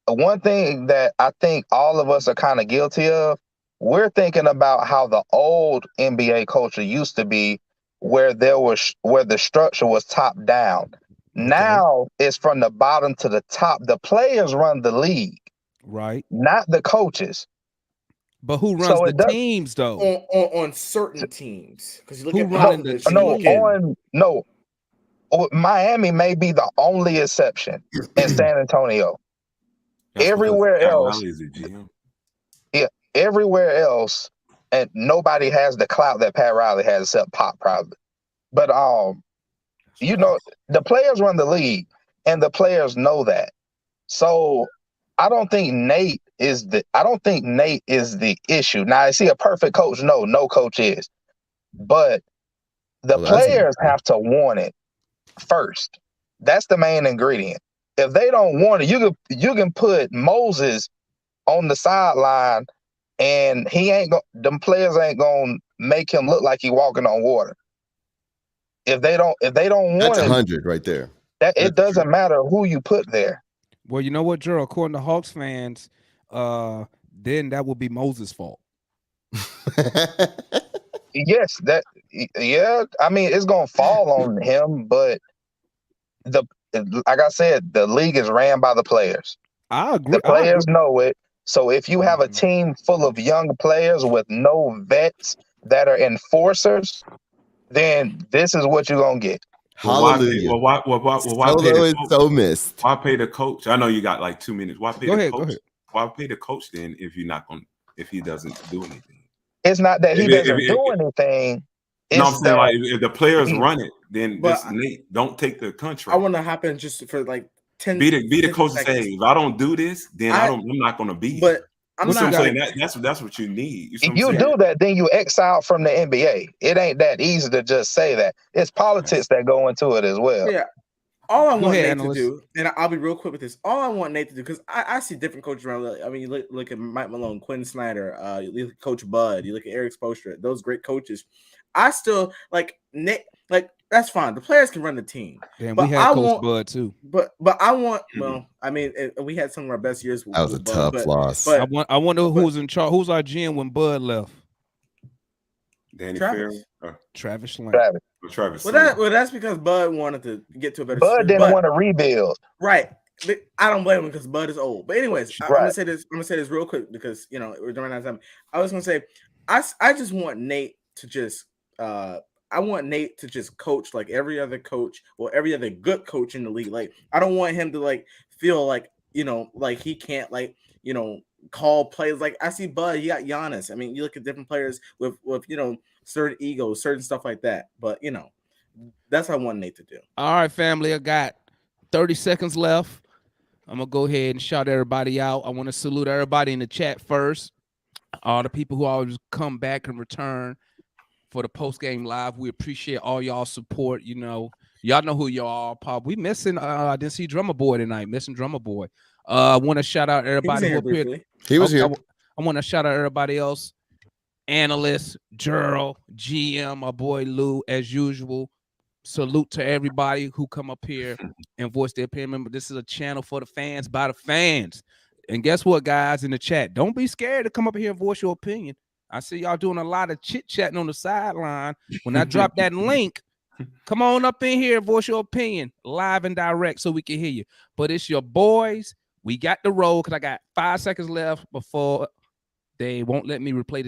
One thing that I think all of us are kind of guilty of, we're thinking about how the old NBA culture used to be, where the structure was top down. Okay. Now it's from the bottom to the top. The players run the league, right? Not the coaches. But who runs the teams though? On certain teams, because you look at running the team. Miami may be the only exception in San Antonio. Everywhere else, everywhere else, and nobody has the clout that Pat Riley has except Pop probably. But the players run the league, and the players know that. So I don't think Nate is the issue. Now, is he a perfect coach? No coach is. But the players have to want it first. That's the main ingredient. If they don't want it, you can put Moses on the sideline, and them players ain't gonna make him look like he walking on water. If they don't want that's it, 100 right there. It doesn't matter who you put there. Well, you know what, Gerald? According to Hawks fans, then that would be Moses' fault. Yes, I mean, it's gonna fall on him, but like I said, the league is ran by the players. I agree. The players know it. So if you have a team full of young players with no vets that are enforcers, then this is what you're gonna get. Hallelujah. Why pay the coach? So missed. Why pay the coach? I know you got like 2 minutes. Why pay the coach? Go ahead. Why pay the coach then if he doesn't do anything? It's not that he doesn't do anything. No, I'm saying like if the players run it, then Nate don't take the contract. I want to hop in just for like 10. Be the coach and say, if I don't do this, then I'm not going to be. But I'm not saying that's what you need. If you do that, then you exile from the NBA. It ain't that easy to just say that. It's politics that go into it as well. Yeah. All I want Nate to do, and I'll be real quick with this. All I want Nate to do, because I see different coaches around. I mean, you look at Mike Malone, Quinn Snyder, you look at Coach Bud, you look at Eric Spoelstra, those great coaches. I still like Nate. Like that's fine. The players can run the team. Damn, we had Coach Bud too. But I want. Well, I mean, we had some of our best years. That was a tough loss. But I wonder who's in charge. Who's our GM when Bud left? Danny Ferry. Travis Slam. Travis. Well, that's because Bud wanted to get to a better. Bud didn't want to rebuild. Right. I don't blame him because Bud is old. But anyways, I'm gonna say this real quick because we're running out of time. I was gonna say I just want Nate to just I want Nate to just coach like every other coach or every other good coach in the league. Like I don't want him to like feel like, you know, like he can't like, you know, call plays. Like I see Bud, he got Giannis. I mean, you look at different players with you know, certain egos, certain stuff like that. But you know, that's what I want Nate to do. All right, family, I got 30 seconds left. I'm gonna go ahead and shout everybody out. I want to salute everybody in the chat first. All the people who always come back and return for the post game live. We appreciate all y'all support. You know, y'all know who y'all are. Pop. We missing. I didn't see Drummer Boy tonight. Missing Drummer Boy. I want to shout out He was everybody in who here appeared. briefly. He was here. I want to shout out everybody else. Analyst, Gerald, GM, my boy Lou, as usual. Salute to everybody who come up here and voice their opinion. Remember, this is a channel for the fans, by the fans. And guess what, guys, in the chat? Don't be scared to come up here and voice your opinion. I see y'all doing a lot of chit-chatting on the sideline. When I drop that link, come on up in here and voice your opinion live and direct so we can hear you. But it's your boys. We got the roll because I got 5 seconds left before they won't let me replay this.